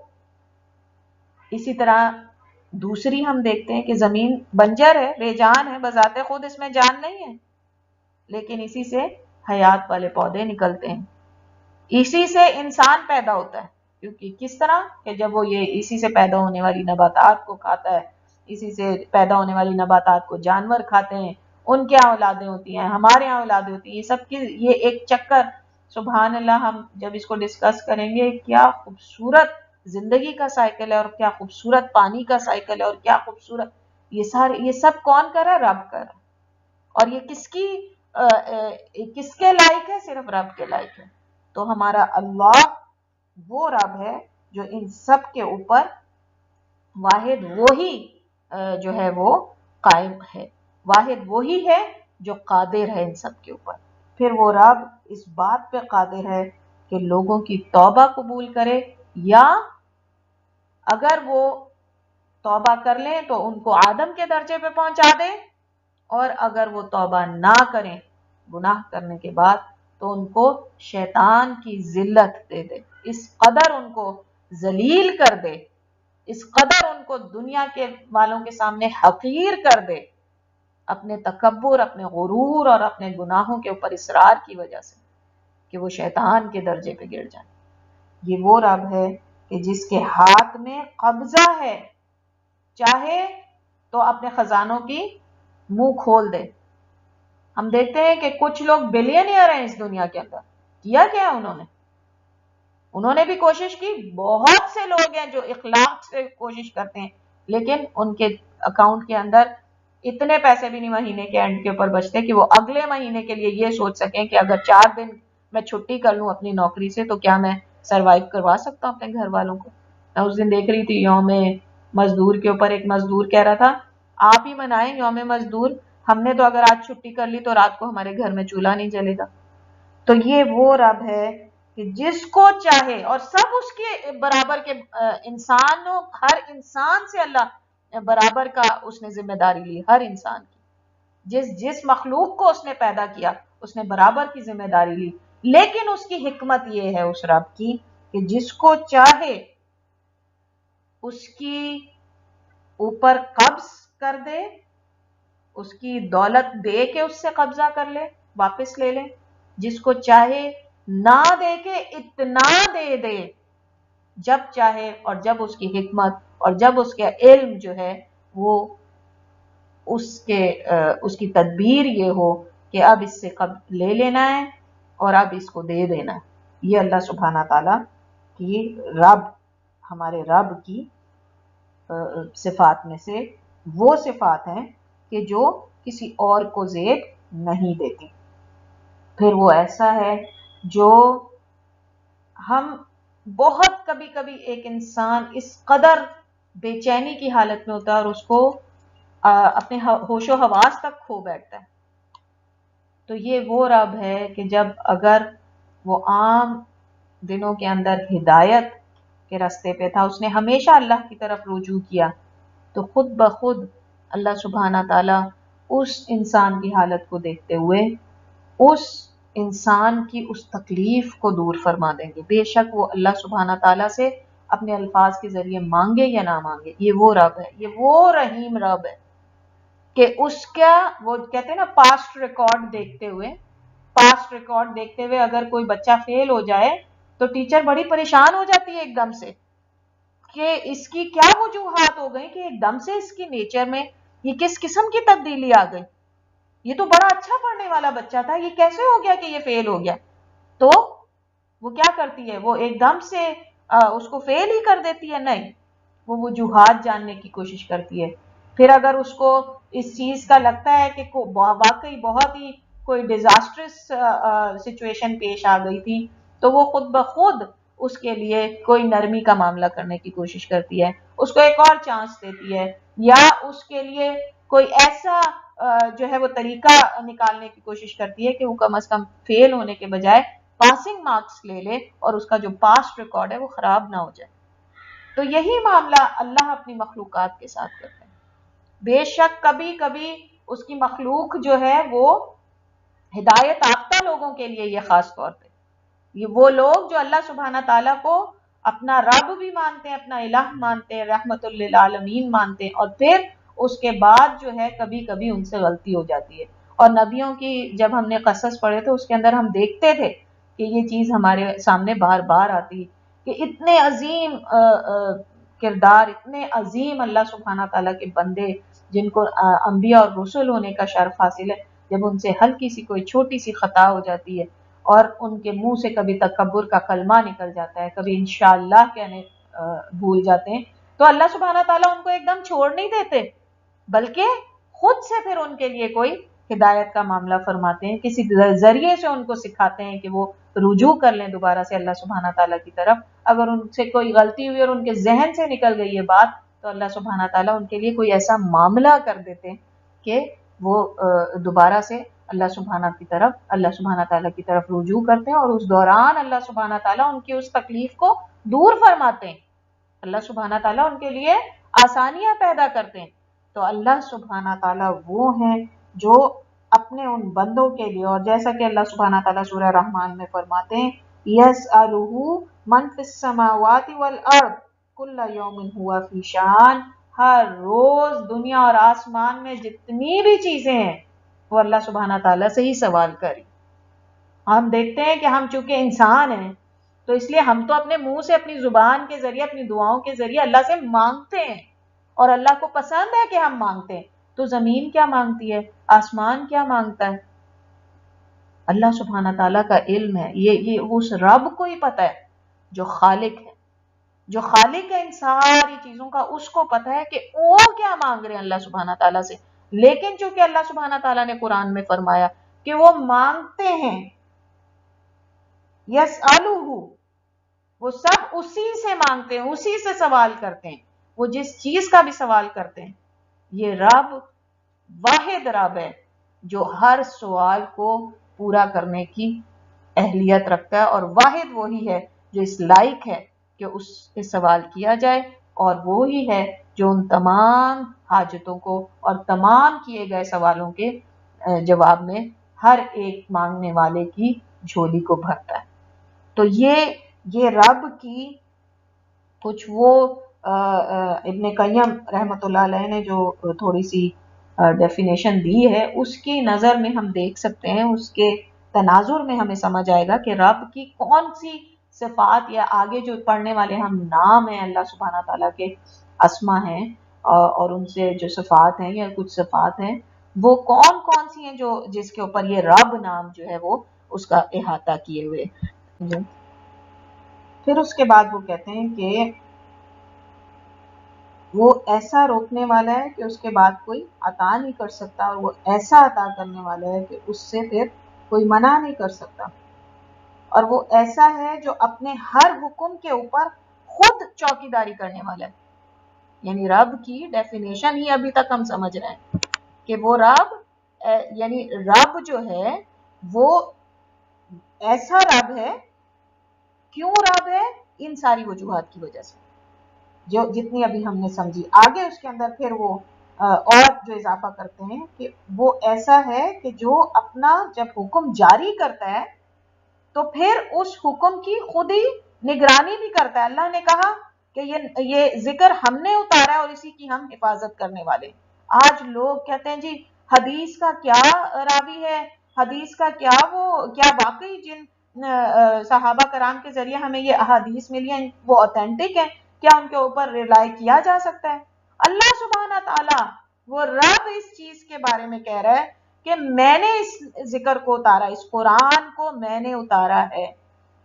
اسی طرح دوسری ہم دیکھتے ہیں کہ زمین بنجر ہے، بے جان ہے، بذات خود اس میں جان نہیں ہے، لیکن اسی سے حیات والے پودے نکلتے ہیں، اسی سے انسان پیدا ہوتا ہے۔ کیونکہ کس طرح کہ جب وہ یہ اسی سے پیدا ہونے والی نباتات کو کھاتا ہے، اسی سے پیدا ہونے والی نباتات کو جانور کھاتے ہیں، ان کے یہاں اولادیں ہوتی ہیں، ہمارے یہاں اولادیں ہوتی ہیں، یہ سب کی یہ ایک چکر، سبحان اللہ، ہم جب اس کو ڈسکس کریں گے کیا خوبصورت زندگی کا سائیکل ہے، اور کیا خوبصورت پانی کا سائیکل ہے، اور کیا خوبصورت یہ سب کون کر رہا ہے؟ رب کر رہا ہے۔ اور یہ کس کے لائق ہے؟ صرف رب کے لائق ہے۔ تو ہمارا اللہ وہ رب ہے جو ان سب کے اوپر واحد وہی جو ہے وہ قائم ہے، واحد وہی ہے جو قادر ہے ان سب کے اوپر۔ پھر وہ رب اس بات پہ قادر ہے کہ لوگوں کی توبہ قبول کرے، یا اگر وہ توبہ کر لیں تو ان کو آدم کے درجے پہ پہنچا دے، اور اگر وہ توبہ نہ کریں گناہ کرنے کے بعد تو ان کو شیطان کی ذلت دے دے، اس قدر ان کو ذلیل کر دے، اس قدر ان کو دنیا کے والوں کے سامنے حقیر کر دے، اپنے تکبر، اپنے غرور اور اپنے گناہوں کے اوپر اصرار کی وجہ سے، کہ وہ شیطان کے درجے پہ گر جائیں۔ یہ وہ رب ہے کہ جس کے ہاتھ میں قبضہ ہے، چاہے تو اپنے خزانوں کی منہ کھول دے۔ ہم دیکھتے ہیں کہ کچھ لوگ بلینئر ہیں اس دنیا کے اندر، کیا کیا انہوں نے بھی کوشش کی، بہت سے لوگ ہیں جو اخلاق سے کوشش کرتے ہیں، لیکن ان کے اکاؤنٹ کے اندر اتنے پیسے بھی نہیں مہینے کے اینڈ کے اوپر بچتے کہ وہ اگلے مہینے کے لیے یہ سوچ سکیں کہ اگر 4 دن میں چھٹی کر لوں اپنی نوکری سے تو کیا میں سروائیو کروا سکتا ہوں اپنے گھر والوں کو۔ میں اس دن دیکھ رہی تھی یوم مزدور کے اوپر، ایک مزدور کہہ رہا تھا آپ ہی منائیں یوم مزدور، ہم نے تو اگر آج چھٹی کر لی تو رات کو ہمارے گھر میں چولہا نہیں جلے گا۔ تو یہ وہ رب ہے کہ جس کو چاہے، اور سب اس کے برابر کے انسانوں، ہر انسان سے اللہ برابر کا اس نے ذمہ داری لی، ہر انسان کی، جس مخلوق کو اس نے پیدا کیا اس نے برابر کی ذمہ داری لی۔ لیکن اس کی حکمت یہ ہے اس رب کی کہ جس کو چاہے اس کی اوپر قبض کر دے، اس کی دولت دے کے اس سے قبضہ کر لے، واپس لے لے، جس کو چاہے نہ دے کے اتنا دے دے جب چاہے، اور جب اس کی حکمت اور جب اس کے علم جو ہے وہ اس کی تدبیر یہ ہو کہ اب اس سے لے لینا ہے اور اب اس کو دے دینا ہے۔ یہ اللہ سبحانہ تعالیٰ کی ہمارے رب کی صفات میں سے وہ صفات ہیں کہ جو کسی اور کو زیب نہیں دیتی۔ پھر وہ ایسا ہے جو ہم بہت کبھی کبھی ایک انسان اس قدر بے چینی کی حالت میں ہوتا ہے اور اس کو اپنے ہوش و حواس تک کھو بیٹھتا ہے، تو یہ وہ رب ہے کہ جب اگر وہ عام دنوں کے اندر ہدایت کے راستے پہ تھا، اس نے ہمیشہ اللہ کی طرف رجوع کیا، تو خود بخود اللہ سبحانہ تعالیٰ اس انسان کی حالت کو دیکھتے ہوئے اس انسان کی اس تکلیف کو دور فرما دیں گے، بے شک وہ اللہ سبحانہ تعالیٰ سے اپنے الفاظ کے ذریعے مانگے یا نہ مانگے۔ یہ وہ رب ہے، یہ وہ رحیم رب ہے کہ اس کا وہ کہتے ہیں نا پاسٹ ریکارڈ دیکھتے ہوئے اگر کوئی بچہ فیل ہو جائے تو ٹیچر بڑی پریشان ہو جاتی ہے ایک دم سے کہ اس کی کیا وجوہات ہو گئی کہ ایک دم سے اس کی نیچر میں یہ کس قسم کی تبدیلی آ گئی؟ یہ تو بڑا اچھا پڑھنے والا بچہ تھا، یہ کیسے ہو گیا کہ یہ فیل ہو گیا؟ تو وہ کیا کرتی ہے، وہ ایک دم سے اس کو فیل ہی کر دیتی ہے؟ نہیں، وہ وجوہات جاننے کی کوشش کرتی ہے. پھر اگر اس کو اس چیز کا لگتا ہے کہ واقعی بہت ہی کوئی ڈیزاسٹرس سچویشن پیش آ گئی تھی، تو وہ خود بخود اس کے لیے کوئی نرمی کا معاملہ کرنے کی کوشش کرتی ہے، اس کو ایک اور چانس دیتی ہے، یا اس کے لیے کوئی ایسا جو ہے وہ طریقہ نکالنے کی کوشش کرتی ہے کہ وہ کم از کم فیل ہونے کے بجائے پاسنگ مارکس لے لے اور اس کا جو پاسٹ ریکارڈ ہے وہ خراب نہ ہو جائے. تو یہی معاملہ اللہ اپنی مخلوقات کے ساتھ کرتے ہیں. بے شک کبھی کبھی اس کی مخلوق جو ہے وہ ہدایت یافتہ لوگوں کے لیے، یہ خاص طور پہ یہ وہ لوگ جو اللہ سبحانہ تعالیٰ کو اپنا رب بھی مانتے ہیں، اپنا الہ مانتے ہیں، رحمت للعالمین مانتے ہیں، اور پھر اس کے بعد جو ہے کبھی کبھی ان سے غلطی ہو جاتی ہے. اور نبیوں کی جب ہم نے قصص پڑھے تھے اس کے اندر ہم دیکھتے تھے کہ یہ چیز ہمارے سامنے بار بار آتی کہ اتنے عظیم کردار، اتنے عظیم اللہ سبحانہ تعالیٰ کے بندے جن کو انبیاء اور رسول ہونے کا شرف حاصل ہے، جب ان سے ہلکی سی کوئی چھوٹی سی خطا ہو جاتی ہے اور ان کے منہ سے کبھی تکبر کا کلمہ نکل جاتا ہے، کبھی انشاءاللہ کہنے بھول جاتے ہیں، تو اللہ سبحانہ تعالیٰ ان کو ایک دم چھوڑ نہیں دیتے، بلکہ خود سے پھر ان کے لیے کوئی ہدایت کا معاملہ فرماتے ہیں، کسی ذریعے سے ان کو سکھاتے ہیں کہ وہ رجوع کر لیں دوبارہ سے اللہ سبحانہ تعالیٰ کی طرف. اگر ان سے کوئی غلطی ہوئی اور ان کے ذہن سے نکل گئی یہ بات، تو اللہ سبحانہ تعالیٰ ان کے لیے کوئی ایسا معاملہ کر دیتے ہیں کہ وہ دوبارہ سے اللہ سبحانہ تعالیٰ کی طرف رجوع کرتے ہیں، اور اس دوران اللہ سبحانہ تعالیٰ ان کی اس تکلیف کو دور فرماتے ہیں، اللہ سبحانہ تعالیٰ ان کے لیے آسانیاں پیدا کرتے ہیں. تو اللہ سبحانہ تعالیٰ وہ ہیں جو اپنے ان بندوں کے لیے، اور جیسا کہ اللہ سبحانہ تعالیٰ سورہ رحمان میں فرماتے ہیں یسألہ من فی السماوات والارض کل یوم ہوا فی شان، ہر روز دنیا اور آسمان میں جتنی بھی چیزیں ہیں وہ اللہ سبحانہ تعالیٰ سے ہی سوال کری. ہم دیکھتے ہیں کہ ہم چونکہ انسان ہیں تو اس لیے ہم تو اپنے منہ سے، اپنی زبان کے ذریعے، اپنی دعاؤں کے ذریعے اللہ سے مانگتے ہیں، اور اللہ کو پسند ہے کہ ہم مانگتے ہیں. تو زمین کیا مانگتی ہے، آسمان کیا مانگتا ہے، اللہ سبحانہ تعالیٰ کا علم ہے. یہ اس رب کو ہی پتا ہے جو خالق ہے، جو خالق ہے ان ساری چیزوں کا، اس کو پتا ہے کہ وہ کیا مانگ رہے ہیں اللہ سبحانہ تعالیٰ سے. لیکن چونکہ اللہ سبحانہ تعالیٰ نے قرآن میں فرمایا کہ وہ مانگتے ہیں، یسألہ، وہ سب اسی سے مانگتے ہیں، اسی سے سوال کرتے ہیں، وہ جس چیز کا بھی سوال کرتے ہیں. یہ رب واحد رب ہے جو ہر سوال کو پورا کرنے کی اہلیت رکھتا ہے، اور واحد وہی ہے جو اس لائق ہے کہ اس سے سوال کیا جائے، اور وہی ہے جو ان تمام حاجتوں کو اور تمام کیے گئے سوالوں کے جواب میں ہر ایک مانگنے والے کی جھولی کو بھرتا ہے. تو یہ رب کی کچھ وہ ابن قیم رحمۃ اللہ علیہ نے جو تھوڑی سی ڈیفینیشن دی ہے، اس کی نظر میں ہم دیکھ سکتے ہیں، اس کے تناظر میں ہمیں سمجھ آئے گا کہ رب کی کون سی صفات، یا آگے جو پڑھنے والے ہم نام ہیں اللہ سبحانہ تعالیٰ کے، اسما ہیں، اور ان سے جو صفات ہیں یا کچھ صفات ہیں، وہ کون کون سی ہیں جو جس کے اوپر یہ رب نام جو ہے وہ اس کا احاطہ کیے ہوئے. پھر اس کے بعد وہ کہتے ہیں کہ وہ ایسا روکنے والا ہے کہ اس کے بعد کوئی عطا نہیں کر سکتا، اور وہ ایسا عطا کرنے والا ہے کہ اس سے پھر کوئی منع نہیں کر سکتا، اور وہ ایسا ہے جو اپنے ہر حکم کے اوپر خود چوکیداری کرنے والا ہے. یعنی رب کی ڈیفینیشن ہی ابھی تک ہم سمجھ رہے ہیں کہ وہ رب، یعنی رب جو ہے وہ ایسا رب ہے. کیوں رب ہے؟ ان ساری وجوہات کی وجہ سے جو جتنی ابھی ہم نے سمجھی. آگے اس کے اندر پھر وہ اور جو اضافہ کرتے ہیں کہ وہ ایسا ہے کہ جو اپنا جب حکم جاری کرتا ہے تو پھر اس حکم کی خود ہی نگرانی بھی کرتا ہے. اللہ نے کہا کہ یہ ذکر ہم نے اتارا ہے اور اسی کی ہم حفاظت کرنے والے. آج لوگ کہتے ہیں جی حدیث کا کیا راوی ہے، حدیث کا کیا واقعی جن صحابہ کرام کے ذریعے ہمیں یہ احادیث ملی ہیں وہ اوتھینٹک ہیں، کیا ان کے اوپر ریلائی کیا جا سکتا ہے؟ اللہ سبحانہ تعالیٰ وہ رب اس چیز کے بارے میں کہہ رہا ہے کہ میں نے اس ذکر کو اتارا، اس قرآن کو میں نے اتارا ہے،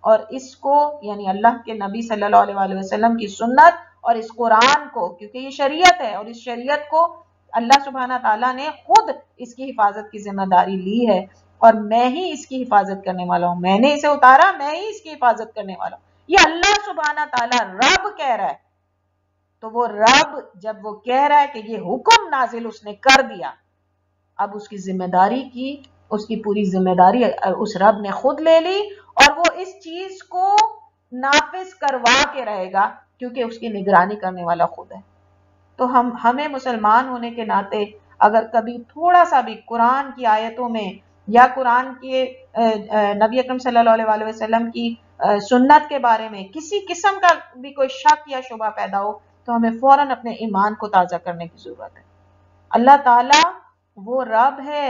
اور اس کو یعنی اللہ کے نبی صلی اللہ علیہ وآلہ وسلم کی سنت اور اس قرآن کو، کیونکہ یہ شریعت ہے اور اس شریعت کو اللہ سبحانہ تعالیٰ نے خود اس کی حفاظت کی ذمہ داری لی ہے، اور میں ہی اس کی حفاظت کرنے والا ہوں، میں نے اسے اتارا، میں ہی اس کی حفاظت کرنے والا ہوں، یہ اللہ سبحانہ تعالیٰ رب کہہ رہا ہے۔ تو وہ رب جب وہ کہہ رہا ہے کہ یہ حکم نازل اس نے کر دیا، اب اس کی ذمہ داری کی، اس کی پوری ذمہ داری اس رب نے خود لے لی، اور وہ اس چیز کو نافذ کروا کے رہے گا، کیونکہ اس کی نگرانی کرنے والا خود ہے۔ تو ہمیں مسلمان ہونے کے ناطے اگر کبھی تھوڑا سا بھی قرآن کی آیتوں میں یا قرآن کے نبی اکرم صلی اللہ علیہ وآلہ وسلم کی سنت کے بارے میں کسی قسم کا بھی کوئی شک یا شبہ پیدا ہو، تو ہمیں فوراً اپنے ایمان کو تازہ کرنے کی ضرورت ہے۔ اللہ تعالیٰ وہ رب ہے،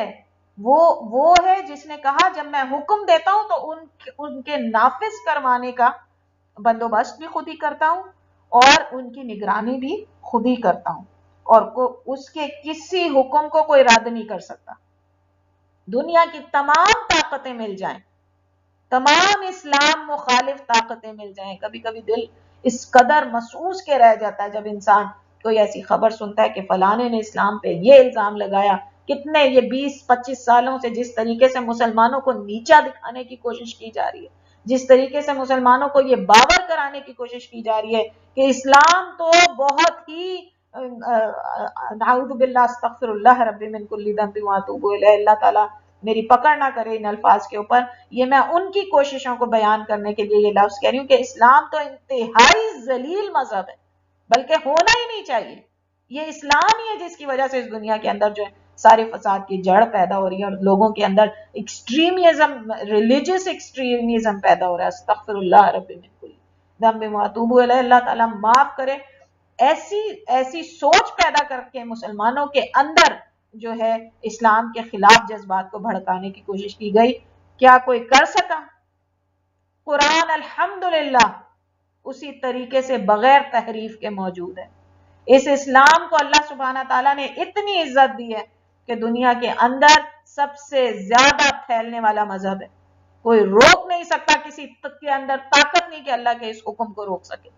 وہ ہے جس نے کہا جب میں حکم دیتا ہوں تو ان کے نافذ کروانے کا بندوبست بھی خود ہی کرتا ہوں، اور ان کی نگرانی بھی خود ہی کرتا ہوں، اور اس کے کسی حکم کو کوئی رد نہیں کر سکتا۔ دنیا کی تمام طاقتیں مل جائیں، تمام اسلام مخالف طاقتیں مل جائیں، کبھی کبھی دل اس قدر محسوس کے رہ جاتا ہے جب انسان کوئی ایسی خبر سنتا ہے کہ فلانے نے اسلام پہ یہ الزام لگایا، کتنے یہ 20-25 سالوں سے جس طریقے سے مسلمانوں کو نیچا دکھانے کی کوشش کی جا رہی ہے، جس طریقے سے مسلمانوں کو یہ باور کرانے کی کوشش کی جا رہی ہے کہ اسلام تو بہت ہی نعوذ باللہ استغفر اللہ ربی من کل ذنب واتوب الیہ، اللہ تعالیٰ میری پکڑ نہ کرے ان الفاظ کے اوپر، یہ میں ان کی کوششوں کو بیان کرنے کے لیے یہ لفظ کہہ رہی ہوں کہ اسلام تو انتہائی ذلیل مذہب ہے، بلکہ ہونا ہی نہیں چاہیے۔ یہ اسلام ہی ہے جس کی وجہ سے اس دنیا کے اندر جو ہے سارے فساد کی جڑ پیدا ہو رہی ہے، اور لوگوں کے اندر ایکسٹریمزم، ریلیجس ایکسٹریمزم پیدا ہو رہا ہے۔ استغفر اللہ رب من کل ذنب واتوب الیہ، اللہ تعالیٰ معاف کرے۔ ایسی سوچ پیدا کر کے مسلمانوں کے اندر جو ہے اسلام کے خلاف جذبات کو بھڑکانے کی کوشش کی گئی، کیا کوئی کر سکا؟ قرآن الحمدللہ اسی طریقے سے بغیر تحریف کے موجود ہے۔ اس اسلام کو اللہ سبحانہ تعالیٰ نے اتنی عزت دی ہے کہ دنیا کے اندر سب سے زیادہ پھیلنے والا مذہب ہے، کوئی روک نہیں سکتا، کسی کے اندر طاقت نہیں کہ اللہ کے اس حکم کو روک سکے۔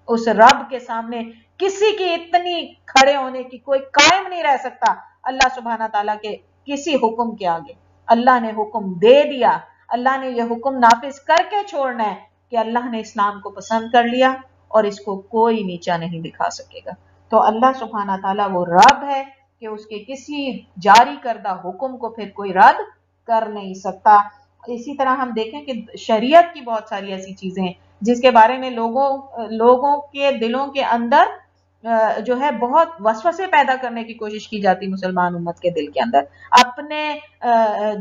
اس رب کے سامنے کسی کی اتنی کھڑے ہونے کی کوئی قائم نہیں رہ سکتا اللہ سبحانہ تعالیٰ کے کسی حکم کے آگے۔ اللہ نے حکم دے دیا، اللہ نے یہ حکم نافذ کر کے چھوڑنا ہے کہ اللہ نے اسلام کو پسند کر لیا، اور اس کو کوئی نیچا نہیں دکھا سکے گا۔ تو اللہ سبحانہ تعالیٰ وہ رب ہے کہ اس کے کسی جاری کردہ حکم کو پھر کوئی رد کر نہیں سکتا۔ اسی طرح ہم دیکھیں کہ شریعت کی بہت ساری ایسی چیزیں ہیں جس کے بارے میں لوگوں کے دلوں کے اندر جو ہے بہت وسوسے پیدا کرنے کی کوشش کی جاتی مسلمان امت کے دل کے اندر، اپنے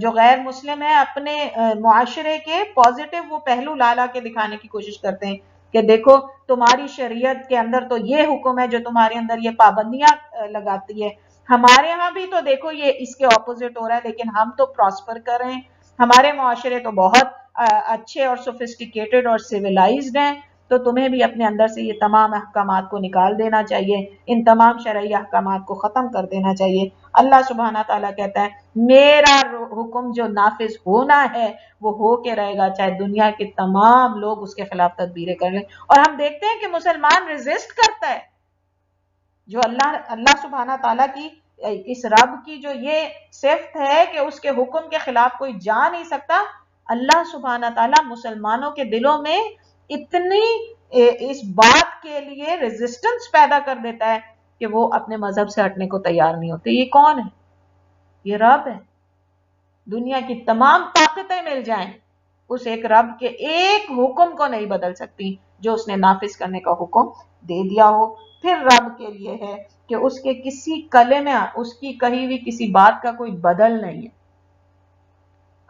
جو غیر مسلم ہیں اپنے معاشرے کے پازیٹیو وہ پہلو لا لا کے دکھانے کی کوشش کرتے ہیں کہ دیکھو تمہاری شریعت کے اندر تو یہ حکم ہے جو تمہارے اندر یہ پابندیاں لگاتی ہے، ہمارے ہاں بھی تو دیکھو یہ اس کے اپوزٹ ہو رہا ہے، لیکن ہم تو پراسپر کر رہے ہیں، ہمارے معاشرے تو بہت اچھے اور سوفسٹیکیٹڈ اور سیولائزڈ ہیں، تو تمہیں بھی اپنے اندر سے یہ تمام احکامات کو نکال دینا چاہیے، ان تمام شرعی احکامات کو ختم کر دینا چاہیے۔ اللہ سبحانہ تعالیٰ کہتا ہے میرا حکم جو نافذ ہونا ہے وہ ہو کے رہے گا، چاہے دنیا کے تمام لوگ اس کے خلاف تدبیریں کر لیں۔ اور ہم دیکھتے ہیں کہ مسلمان ریزسٹ کرتا ہے، جو اللہ سبحانہ تعالیٰ کی اس رب کی جو یہ صفت ہے کہ اس کے حکم کے خلاف کوئی جا نہیں سکتا، اللہ سبحانہ تعالیٰ مسلمانوں کے دلوں میں اتنی اس بات کے لیے ریزسٹنس پیدا کر دیتا ہے کہ وہ اپنے مذہب سے ہٹنے کو تیار نہیں ہوتے۔ یہ کون ہے؟ یہ رب ہے۔ دنیا کی تمام طاقتیں مل جائیں، اس ایک رب کے ایک حکم کو نہیں بدل سکتی جو اس نے نافذ کرنے کا حکم دے دیا ہو۔ پھر رب کے لیے ہے کہ اس کے کسی کلمے، اس کی کہی ہوئی کسی بات کا کوئی بدل نہیں ہے۔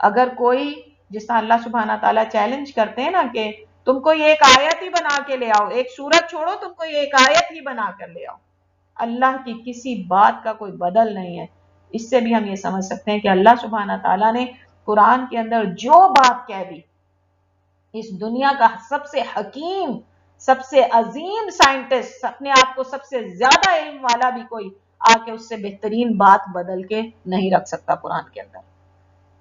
اگر کوئی جس طرح اللہ سبحانہ تعالیٰ چیلنج کرتے ہیں نا کہ تم کو یہ ایک آیت ہی بنا کے لے آؤ، ایک سورت چھوڑو، تم کو یہ ایک آیت ہی بنا کر لے آؤ، اللہ کی کسی بات کا کوئی بدل نہیں ہے۔ اس سے بھی ہم یہ سمجھ سکتے ہیں کہ اللہ سبحانہ تعالیٰ نے قرآن کے اندر جو بات کہہ دی، اس دنیا کا سب سے حکیم، سب سے عظیم سائنٹسٹ، اپنے آپ کو سب سے زیادہ علم والا بھی کوئی آ کے اس سے بہترین بات بدل کے نہیں رکھ سکتا قرآن کے اندر۔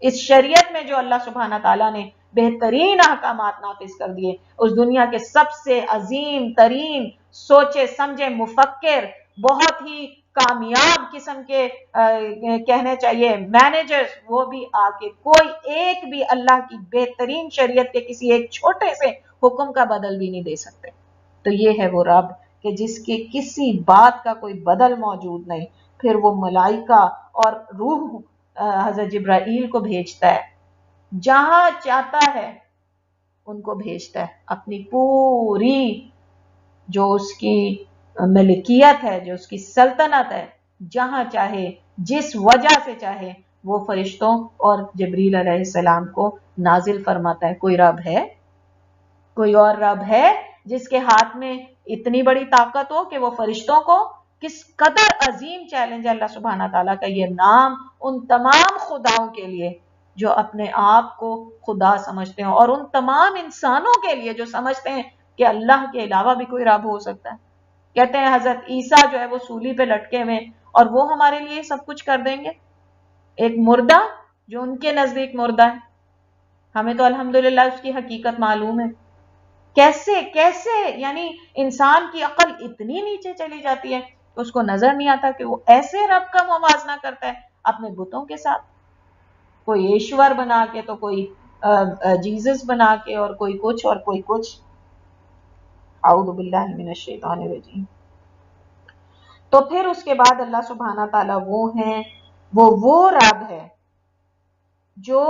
اس شریعت میں جو اللہ سبحانہ تعالیٰ نے بہترین احکامات نافذ کر دیے، اس دنیا کے سب سے عظیم ترین سوچے سمجھے مفکر، بہت ہی کامیاب قسم کے کہنے چاہیے مینیجرز، وہ بھی آ کے کوئی ایک بھی اللہ کی بہترین شریعت کے کسی ایک چھوٹے سے حکم کا بدل بھی نہیں دے سکتے۔ تو یہ ہے وہ رب کہ جس کے کسی بات کا کوئی بدل موجود نہیں، پھر وہ ملائکہ اور روح حضرت جبرائیل کو بھیجتا ہے، جہاں چاہتا ہے ان کو بھیجتا ہے، اپنی پوری جو اس کی ملکیت ہے، جو اس کی سلطنت ہے، جہاں چاہے جس وجہ سے چاہے وہ فرشتوں اور جبریل علیہ السلام کو نازل فرماتا ہے۔ کوئی رب ہے، کوئی اور رب ہے جس کے ہاتھ میں اتنی بڑی طاقت ہو کہ وہ فرشتوں کو، کس قدر عظیم چیلنج ہے اللہ سبحانہ تعالیٰ کا یہ نام ان تمام خداؤں کے لیے جو اپنے آپ کو خدا سمجھتے ہیں، اور ان تمام انسانوں کے لیے جو سمجھتے ہیں کہ اللہ کے علاوہ بھی کوئی رب ہو سکتا ہے۔ کہتے ہیں حضرت عیسیٰ جو ہے وہ سولی پہ لٹکے ہوئے اور وہ ہمارے لیے سب کچھ کر دیں گے، ایک مردہ جو ان کے نزدیک مردہ ہے، ہمیں تو الحمدللہ اس کی حقیقت معلوم ہے۔ کیسے یعنی انسان کی عقل اتنی نیچے چلی جاتی ہے کہ اس کو نظر نہیں آتا کہ وہ ایسے رب کا موازنہ کرتا ہے اپنے بتوں کے ساتھ، کوئی ایشور بنا کے تو کوئی جیزس بنا کے، اور کوئی کچھ اور کوئی کچھ۔ اعوذ باللہ من الشیطان الرجیم۔ تو پھر اس کے بعد اللہ سبحانہ تعالیٰ وہ رب ہے جو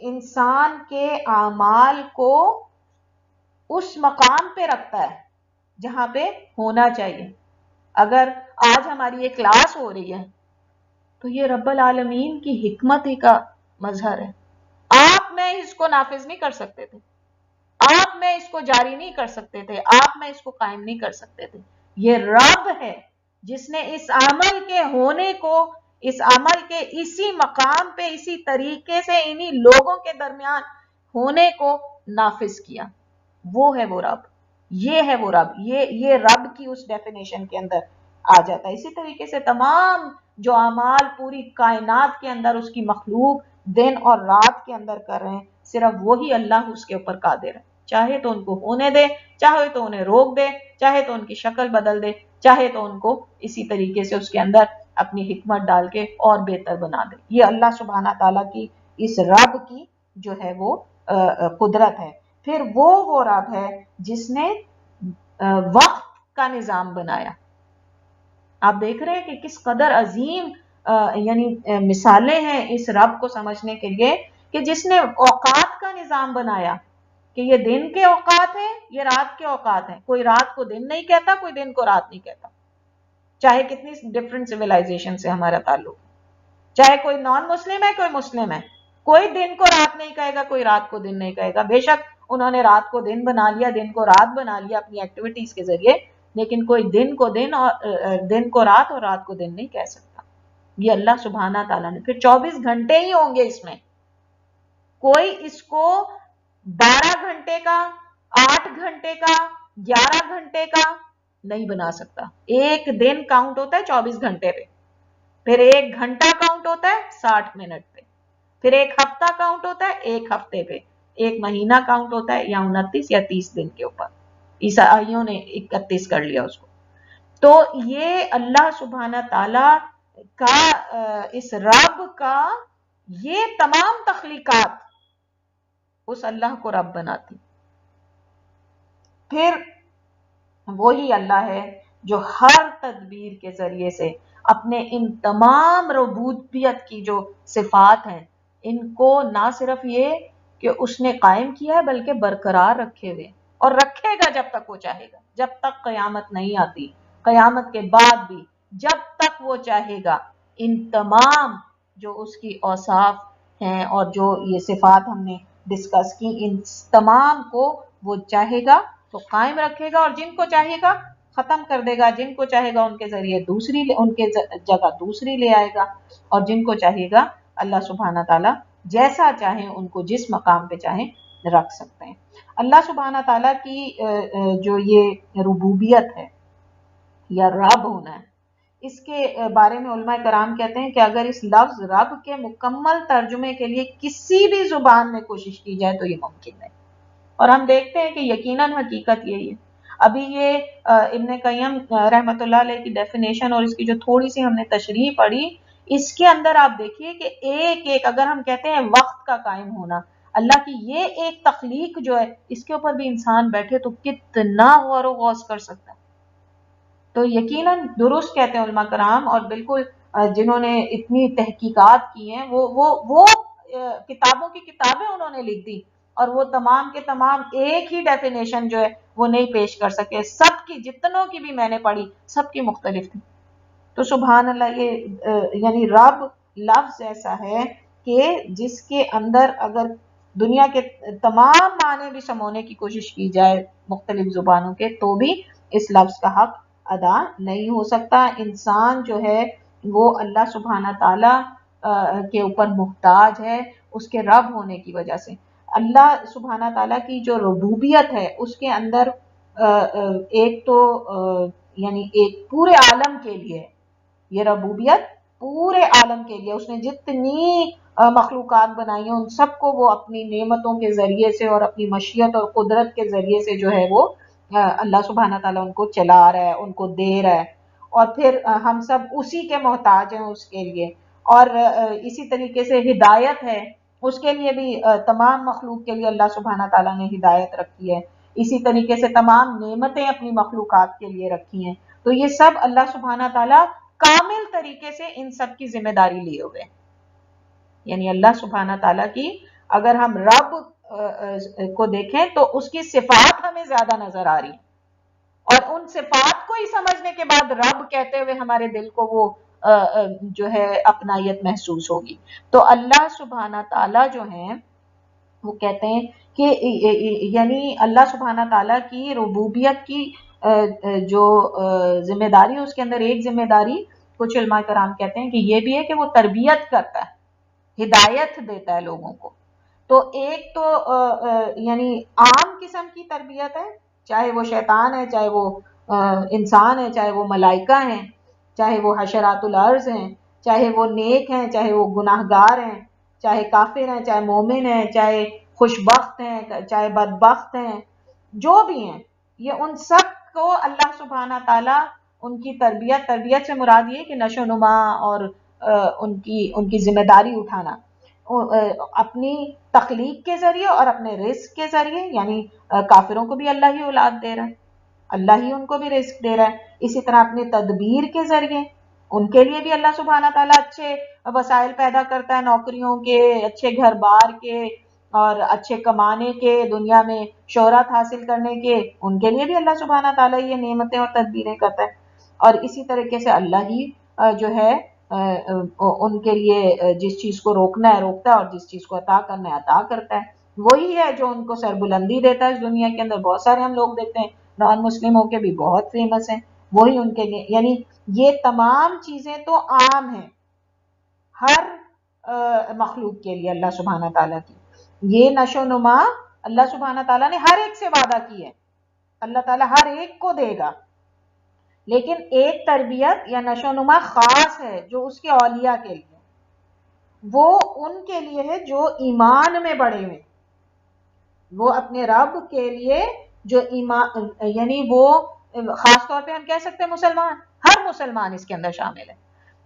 انسان کے اعمال کو اس مقام پہ رکھتا ہے جہاں پہ ہونا چاہیے۔ اگر آج ہماری یہ کلاس ہو رہی ہے تو یہ رب العالمین کی حکمت ہی کا مظہر ہے۔ آپ میں اس کو نافذ نہیں کر سکتے تھے، آپ میں اس کو جاری نہیں کر سکتے تھے، آپ میں اس کو قائم نہیں کر سکتے تھے۔ یہ رب ہے جس نے اس عمل کے ہونے کو، اس عمل کے اسی مقام پہ اسی طریقے سے انہی لوگوں کے درمیان ہونے کو نافذ کیا۔ وہ ہے وہ رب، یہ ہے وہ رب، یہ رب کی اس ڈیفینیشن کے اندر آ جاتا ہے۔ اسی طریقے سے تمام جو اعمال پوری کائنات کے اندر اس کی مخلوق دن اور رات کے اندر کر رہے ہیں، صرف وہی اللہ اس کے اوپر قادر ہے۔ چاہے تو ان کو ہونے دے، چاہے تو انہیں روک دے، چاہے تو ان کی شکل بدل دے، چاہے تو ان کو اسی طریقے سے اس کے اندر اپنی حکمت ڈال کے اور بہتر بنا دے۔ یہ اللہ سبحانہ تعالیٰ کی اس رب کی جو ہے وہ قدرت ہے۔ پھر وہ رب ہے جس نے وقت کا نظام بنایا۔ آپ دیکھ رہے ہیں کہ کس قدر عظیم یعنی مثالیں ہیں اس رب کو سمجھنے کے لیے کہ جس نے اوقات کا نظام بنایا کہ یہ دن کے اوقات ہیں، یہ رات کے اوقات ہیں۔ کوئی رات کو دن نہیں کہتا، کوئی دن کو رات نہیں کہتا، چاہے کتنی ڈفرنٹ سویلائزیشن سے ہمارا تعلق، چاہے کوئی نان مسلم ہے کوئی مسلم ہے، کوئی دن کو رات نہیں کہے گا، کوئی رات کو دن نہیں کہے گا۔ بے شک انہوں نے رات کو دن بنا لیا، دن کو رات بنا لیا اپنی ایکٹیویٹیز کے ذریعے، لیکن کوئی دن کو دن اور دن کو رات اور رات کو دن نہیں کہہ سکتا۔ یہ اللہ سبحانہ تعالیٰ نے، پھر 24 گھنٹے ہی ہوں گے اس میں، کوئی اس کو 12 گھنٹے کا، 8 گھنٹے کا، 11 گھنٹے کا نہیں بنا سکتا۔ ایک دن کاؤنٹ ہوتا ہے 24 گھنٹے پہ، پھر ایک گھنٹہ کاؤنٹ ہوتا ہے 60 منٹ پہ، پھر ایک ہفتہ کاؤنٹ ہوتا ہے ایک ہفتے پہ، ایک مہینہ کاؤنٹ ہوتا ہے یا 29 یا 30 دن کے اوپر۔ عیسائیوں نے 31 کر لیا اس کو۔ تو یہ اللہ سبحانہ تعالی کا اس رب کا یہ تمام تخلیقات اس اللہ کو رب بناتی۔ پھر وہی اللہ ہے جو ہر تدبیر کے ذریعے سے اپنے ان تمام ربوبیت کی جو صفات ہیں ان کو نہ صرف یہ کہ اس نے قائم کیا ہے بلکہ برقرار رکھے ہوئے، اور رکھے گا جب تک وہ چاہے گا، جب تک قیامت نہیں آتی، قیامت کے بعد بھی جب تک وہ چاہے گا ان تمام جو اس کی اوصاف ہیں اور جو یہ صفات ہم نے ڈسکس کی، ان تمام کو وہ چاہے گا تو قائم رکھے گا، اور جن کو چاہے گا ختم کر دے گا، جن کو چاہے گا ان کے ذریعے ان کے جگہ دوسری لے آئے گا، اور جن کو چاہے گا اللہ سبحانہ تعالیٰ جیسا چاہیں ان کو جس مقام پہ چاہیں رکھ سکتے ہیں۔ اللہ سبحانہ تعالیٰ کی جو یہ ربوبیت ہے یا رب ہونا ہے، اس کے بارے میں علماء کرام کہتے ہیں کہ اگر اس لفظ رب کے مکمل ترجمے کے لیے کسی بھی زبان میں کوشش کی جائے تو یہ ممکن ہے، اور ہم دیکھتے ہیں کہ یقیناً حقیقت یہی ہے۔ ابھی یہ ابن قیم رحمۃ اللہ علیہ کی ڈیفینیشن اور اس کی جو تھوڑی سی ہم نے تشریح پڑھی، اس کے اندر آپ دیکھیے کہ ایک ایک، اگر ہم کہتے ہیں وقت کا قائم ہونا، اللہ کی یہ ایک تخلیق جو ہے، اس کے اوپر بھی انسان بیٹھے تو کتنا غور و خوض کر سکتا ہے۔ تو یقیناً درست کہتے ہیں علماء کرام، اور بالکل جنہوں نے اتنی تحقیقات کی ہیں وہ کتابوں کی کتابیں انہوں نے لکھ دی، اور وہ تمام کے تمام ایک ہی ڈیفینیشن جو ہے وہ نہیں پیش کر سکے، سب کی جتنوں کی بھی میں نے پڑھی سب کی مختلف تھی۔ تو سبحان اللہ، یہ یعنی رب لفظ ایسا ہے کہ جس کے اندر اگر دنیا کے تمام معنی بھی سمونے کی کوشش کی جائے مختلف زبانوں کے، تو بھی اس لفظ کا حق ادا نہیں ہو سکتا۔ انسان جو ہے وہ اللہ سبحانہ تعالیٰ کے اوپر محتاج ہے، اس کے رب ہونے کی وجہ سے۔ اللہ سبحانہ تعالیٰ کی جو ربوبیت ہے اس کے اندر ایک تو یعنی ایک پورے عالم کے لیے، یہ ربوبیت پورے عالم کے لیے، اس نے جتنی مخلوقات بنائی ہیں ان سب کو وہ اپنی نعمتوں کے ذریعے سے اور اپنی مشیت اور قدرت کے ذریعے سے جو ہے وہ اللہ سبحانہ تعالیٰ ان کو چلا رہا ہے، ان کو دے رہا ہے، اور پھر ہم سب اسی کے محتاج ہیں اس کے لیے۔ اور اسی طریقے سے ہدایت ہے، اس کے لیے بھی تمام مخلوق کے لیے اللہ سبحانہ تعالیٰ نے ہدایت رکھی ہے، اسی طریقے سے تمام نعمتیں اپنی مخلوقات کے لیے رکھی ہیں۔ تو یہ سب اللہ سبحانہ تعالیٰ کامل طریقے سے ان سب کی ذمہ داری لیے ہوئے، یعنی اللہ سبحانہ تعالیٰ کی اگر ہم رب کو دیکھیں تو اس کی صفات ہمیں زیادہ نظر آ رہی ہیں، اور ان صفات کو ہی سمجھنے کے بعد رب کہتے ہوئے ہمارے دل کو وہ جو ہے اپنائیت محسوس ہوگی۔ تو اللہ سبحانہ تعالیٰ جو ہیں وہ کہتے ہیں کہ یعنی اللہ سبحانہ تعالیٰ کی ربوبیت کی جو ذمہ داری، اس کے اندر ایک ذمہ داری کچھ علماء کرام کہتے ہیں کہ یہ بھی ہے کہ وہ تربیت کرتا ہے، ہدایت دیتا ہے لوگوں کو۔ تو ایک تو یعنی عام قسم کی تربیت ہے، چاہے وہ شیطان ہے، چاہے وہ انسان ہے، چاہے وہ ملائکہ ہیں، چاہے وہ حشرات الارض ہیں، چاہے وہ نیک ہیں، چاہے وہ گناہگار ہیں، چاہے کافر ہیں، چاہے مومن ہیں، چاہے خوشبخت ہیں، چاہے بدبخت ہیں، جو بھی ہیں، یہ ان سب کو اللہ سبحانہ تعالیٰ ان کی تربیت سے مراد یہ کہ نشو و نما اور ان کی ذمہ داری اٹھانا اپنی تخلیق کے ذریعے اور اپنے رزق کے ذریعے، یعنی کافروں کو بھی اللہ ہی اولاد دے رہا ہے، اللہ ہی ان کو بھی رزق دے رہا ہے، اسی طرح اپنی تدبیر کے ذریعے ان کے لیے بھی اللہ سبحانہ تعالیٰ اچھے وسائل پیدا کرتا ہے، نوکریوں کے، اچھے گھر بار کے، اور اچھے کمانے کے، دنیا میں شہرت حاصل کرنے کے، ان کے لیے بھی اللہ سبحانہ تعالیٰ یہ نعمتیں اور تدبیریں کرتا ہے۔ اور اسی طریقے سے اللہ ہی جو ہے ان کے لیے جس چیز کو روکنا ہے روکتا ہے، اور جس چیز کو عطا کرنا ہے عطا کرتا ہے۔ وہی ہے جو ان کو سربلندی دیتا ہے اس دنیا کے اندر۔ بہت سارے ہم لوگ دیکھتے ہیں نان مسلموں کے بھی بہت فیمس ہیں، وہی ان کے لیے، یعنی یہ تمام چیزیں تو عام ہیں ہر مخلوق کے لیے اللہ سبحانہ تعالیٰ کی۔ یہ نشو و نما اللہ سبحانہ تعالیٰ نے ہر ایک سے وعدہ کی ہے، اللہ تعالیٰ ہر ایک کو دے گا، لیکن ایک تربیت یا نشو و نما خاص ہے جو اس کے اولیاء کے لیے، وہ ان کے لیے ہے جو ایمان میں بڑے ہوئے، وہ اپنے رب کے لیے جو ایمان، یعنی وہ خاص طور پہ ہم کہہ سکتے ہیں مسلمان، ہر مسلمان اس کے اندر شامل ہے،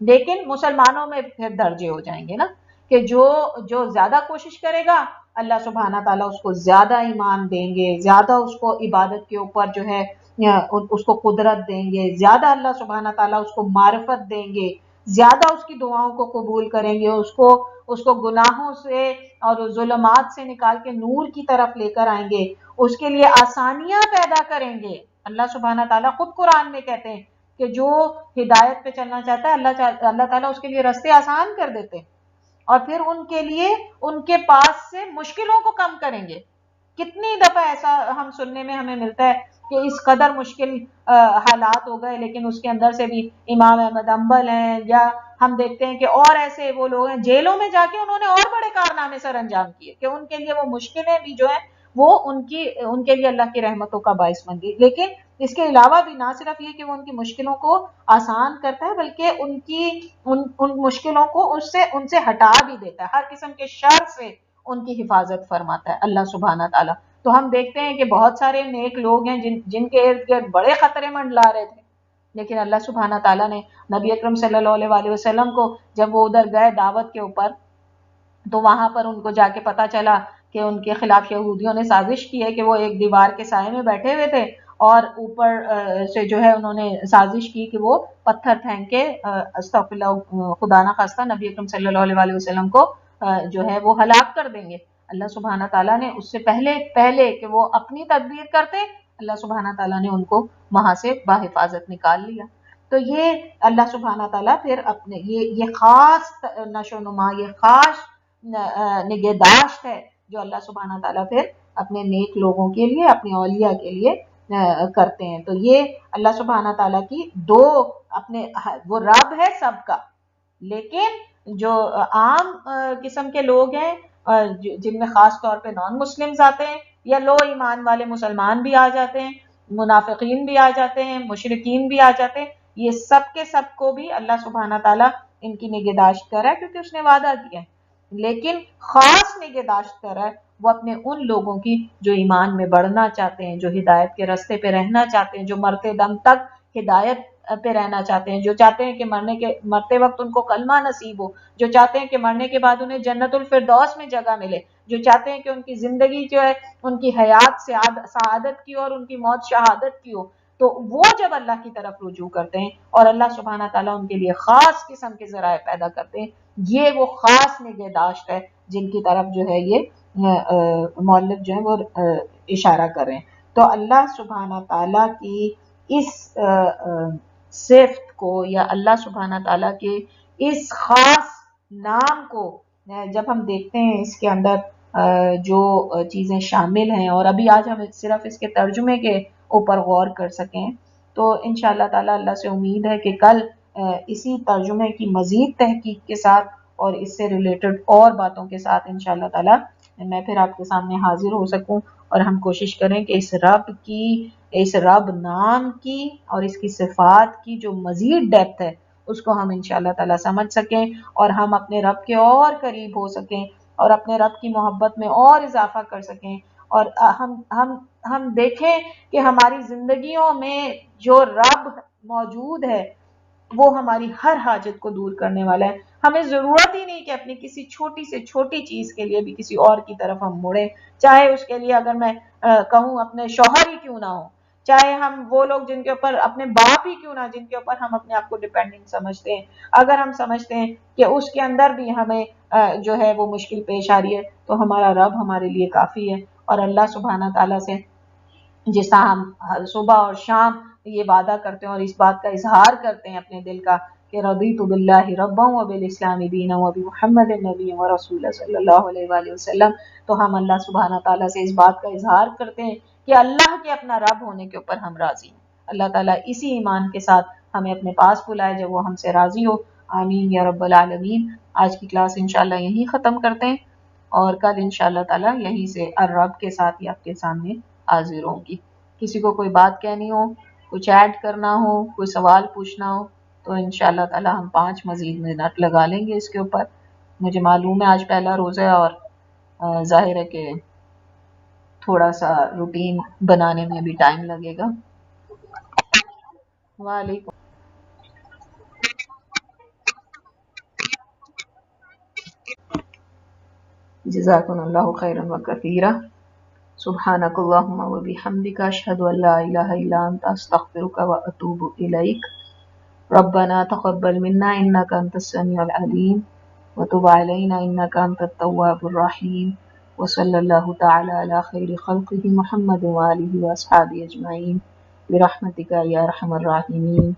لیکن مسلمانوں میں پھر درجے ہو جائیں گے نا، کہ جو زیادہ کوشش کرے گا اللہ سبحانہ تعالیٰ اس کو زیادہ ایمان دیں گے، زیادہ اس کو عبادت کے اوپر جو ہے اس کو قدرت دیں گے، زیادہ اللہ سبحانہ تعالیٰ اس کو معرفت دیں گے، زیادہ اس کی دعاؤں کو قبول کریں گے، اس کو گناہوں سے اور ظلمات سے نکال کے نور کی طرف لے کر آئیں گے، اس کے لیے آسانیاں پیدا کریں گے۔ اللہ سبحانہ تعالیٰ خود قرآن میں کہتے ہیں کہ جو ہدایت پہ چلنا چاہتا ہے اللہ تعالیٰ اس کے لیے راستے آسان کر دیتے ہیں، اور پھر ان کے لیے ان کے پاس سے مشکلوں کو کم کریں گے۔ کتنی دفعہ ایسا ہم سننے میں ہمیں ملتا ہے کہ اس قدر مشکل حالات ہو گئے، لیکن اس کے اندر سے بھی امام احمد حنبل ہیں، یا ہم دیکھتے ہیں کہ اور ایسے وہ لوگ ہیں جیلوں میں جا کے انہوں نے اور بڑے کارنامے سر انجام کیے، کہ ان کے لیے وہ مشکلیں بھی جو ہیں وہ ان کے لیے اللہ کی رحمتوں کا باعث بن گئی، لیکن اس کے علاوہ بھی نہ صرف یہ کہ وہ ان کی مشکلوں کو آسان کرتا ہے بلکہ ان مشکلوں کو ان سے ہٹا بھی دیتا ہے، ہر قسم کے شر سے ان کی حفاظت فرماتا ہے اللہ سبحانہ تعالیٰ۔ تو ہم دیکھتے ہیں کہ بہت سارے نیک لوگ ہیں جن کے ارد گرد بڑے خطرے منڈلا رہے تھے، لیکن اللہ سبحانہ تعالیٰ نے نبی اکرم صلی اللہ علیہ وسلم کو جب وہ ادھر گئے دعوت کے اوپر، تو وہاں پر ان کو جا کے پتا چلا کہ ان کے خلاف یہودیوں نے سازش کی ہے کہ وہ ایک دیوار کے سائے میں بیٹھے ہوئے تھے اور اوپر سے جو ہے انہوں نے سازش کی کہ وہ پتھر پھینک کے استغفر اللہ خدا نہ خواستہ نبی اکرم صلی اللہ علیہ وسلم کو جو ہے وہ ہلاک کر دیں گے۔ اللہ سبحانہ تعالیٰ نے اس سے پہلے کہ وہ اپنی تدبیر کرتے، اللہ سبحانہ تعالیٰ نے ان کو وہاں سے بحفاظت نکال لیا۔ تو یہ اللہ سبحانہ تعالیٰ پھر اپنے یہ خاص نشو و نما، یہ خاص نگہداشت ہے جو اللہ سبحانہ تعالیٰ پھر اپنے نیک لوگوں کے لیے، اپنے اولیاء کے لیے کرتے ہیں۔ تو یہ اللہ سبحانہ تعالیٰ کی دو اپنے، وہ رب ہے سب کا، لیکن جو عام قسم کے لوگ ہیں جن میں خاص طور پہ نان مسلمز آتے ہیں یا لو ایمان والے مسلمان بھی آ جاتے ہیں، منافقین بھی آ جاتے ہیں، مشرکین بھی آ جاتے ہیں، یہ سب کے سب کو بھی اللہ سبحانہ تعالیٰ ان کی نگہداشت کر رہا ہے کیونکہ اس نے وعدہ کیا ہے۔ لیکن خاص نگہداشت کر رہا ہے وہ اپنے ان لوگوں کی جو ایمان میں بڑھنا چاہتے ہیں، جو ہدایت کے راستے پہ رہنا چاہتے ہیں، جو مرتے دم تک ہدایت پہ رہنا چاہتے ہیں، جو چاہتے ہیں کہ مرتے وقت ان کو کلمہ نصیب ہو، جو چاہتے ہیں کہ مرنے کے بعد انہیں جنت الفردوس میں جگہ ملے، جو چاہتے ہیں کہ ان کی زندگی جو ہے ان کی حیات سعادت کی اور ان کی موت شہادت کی ہو، تو وہ جب اللہ کی طرف رجوع کرتے ہیں اور اللہ سبحانہ تعالیٰ ان کے لیے خاص قسم کے ذرائع پیدا کرتے ہیں، یہ وہ خاص نگہداشت ہے جن کی طرف جو ہے یہ مؤلف جو ہے وہ اشارہ کر رہے ہیں۔ تو اللہ سبحانہ تعالیٰ کی اس صفت کو یا اللہ سبحانہ تعالیٰ کے اس خاص نام کو جب ہم دیکھتے ہیں، اس کے اندر جو چیزیں شامل ہیں، اور ابھی آج ہم صرف اس کے ترجمے کے اوپر غور کر سکیں، تو انشاءاللہ تعالیٰ اللہ سے امید ہے کہ کل اسی ترجمے کی مزید تحقیق کے ساتھ اور اس سے ریلیٹڈ اور باتوں کے ساتھ انشاءاللہ تعالیٰ میں پھر آپ کے سامنے حاضر ہو سکوں، اور ہم کوشش کریں کہ اس رب نام کی اور اس کی صفات کی جو مزید ڈیپتھ ہے اس کو ہم انشاءاللہ تعالیٰ سمجھ سکیں، اور ہم اپنے رب کے اور قریب ہو سکیں، اور اپنے رب کی محبت میں اور اضافہ کر سکیں، اور ہم دیکھیں کہ ہماری زندگیوں میں جو رب موجود ہے وہ ہماری ہر حاجت کو دور کرنے والا ہے۔ ہمیں ضرورت ہی نہیں کہ اپنی کسی چھوٹی سے چھوٹی چیز کے لیے بھی کسی اور کی طرف ہم مڑیں، چاہے اس کے لیے اگر میں کہوں اپنے شوہر ہی کیوں نہ ہو، چاہے ہم وہ لوگ جن کے اوپر اپنے باپ ہی کیوں نہ، جن کے اوپر ہم اپنے آپ کو ڈیپینڈنٹ سمجھتے ہیں، اگر ہم سمجھتے ہیں کہ اس کے اندر بھی ہمیں جو ہے وہ مشکل پیش آ رہی ہے، تو ہمارا رب ہمارے لیے کافی ہے۔ اور اللہ سبحانہ تعالیٰ سے جس طرح ہم صبح اور شام یہ وعدہ کرتے ہیں اور اس بات کا اظہار کرتے ہیں اپنے دل کا کہ رضیت باللہ ربا وبالاسلام دینا وبمحمد نبی ورسول صلی اللہ علیہ وآلہ وسلم، تو ہم اللہ سبحانہ تعالیٰ سے اس بات کا اظہار کرتے ہیں کہ اللہ کے اپنا رب ہونے کے اوپر ہم راضی ہیں۔ اللہ تعالیٰ اسی ایمان کے ساتھ ہمیں اپنے پاس بلائے جب وہ ہم سے راضی ہو، آمین یا رب العالمین۔ آج کی کلاس انشاءاللہ یہیں ختم کرتے ہیں، اور کل انشاءاللہ تعالیٰ یہیں سے الرب کے ساتھ ہی آپ کے سامنے حاضر ہوں گی۔ کسی کو کوئی بات کہنی ہو، کچھ ایڈ کرنا ہو، کوئی سوال پوچھنا ہو، تو انشاءاللہ تعالیٰ ہم 5 مزید منٹ لگا لیں گے اس کے اوپر۔ مجھے معلوم ہے آج پہلا روزہ ہے اور ظاہر ہے کہ تھوڑا سا روٹین بنانے میں بھی ٹائم لگے گا۔ وعلیکم جزاکم اللہ خیرا وکثیرا۔ سبحانک اللہم وبحمدک، اشہد ان لا الہ الا انت، استغفرک واتوب الیک۔ ربنا تقبل منا انك انت السميع العليم وتب علينا انك انت التواب الرحيم، وصلى الله تعالى على خير خلقه محمد وآله واصحابه اجمعين برحمتك يا ارحم الراحمين۔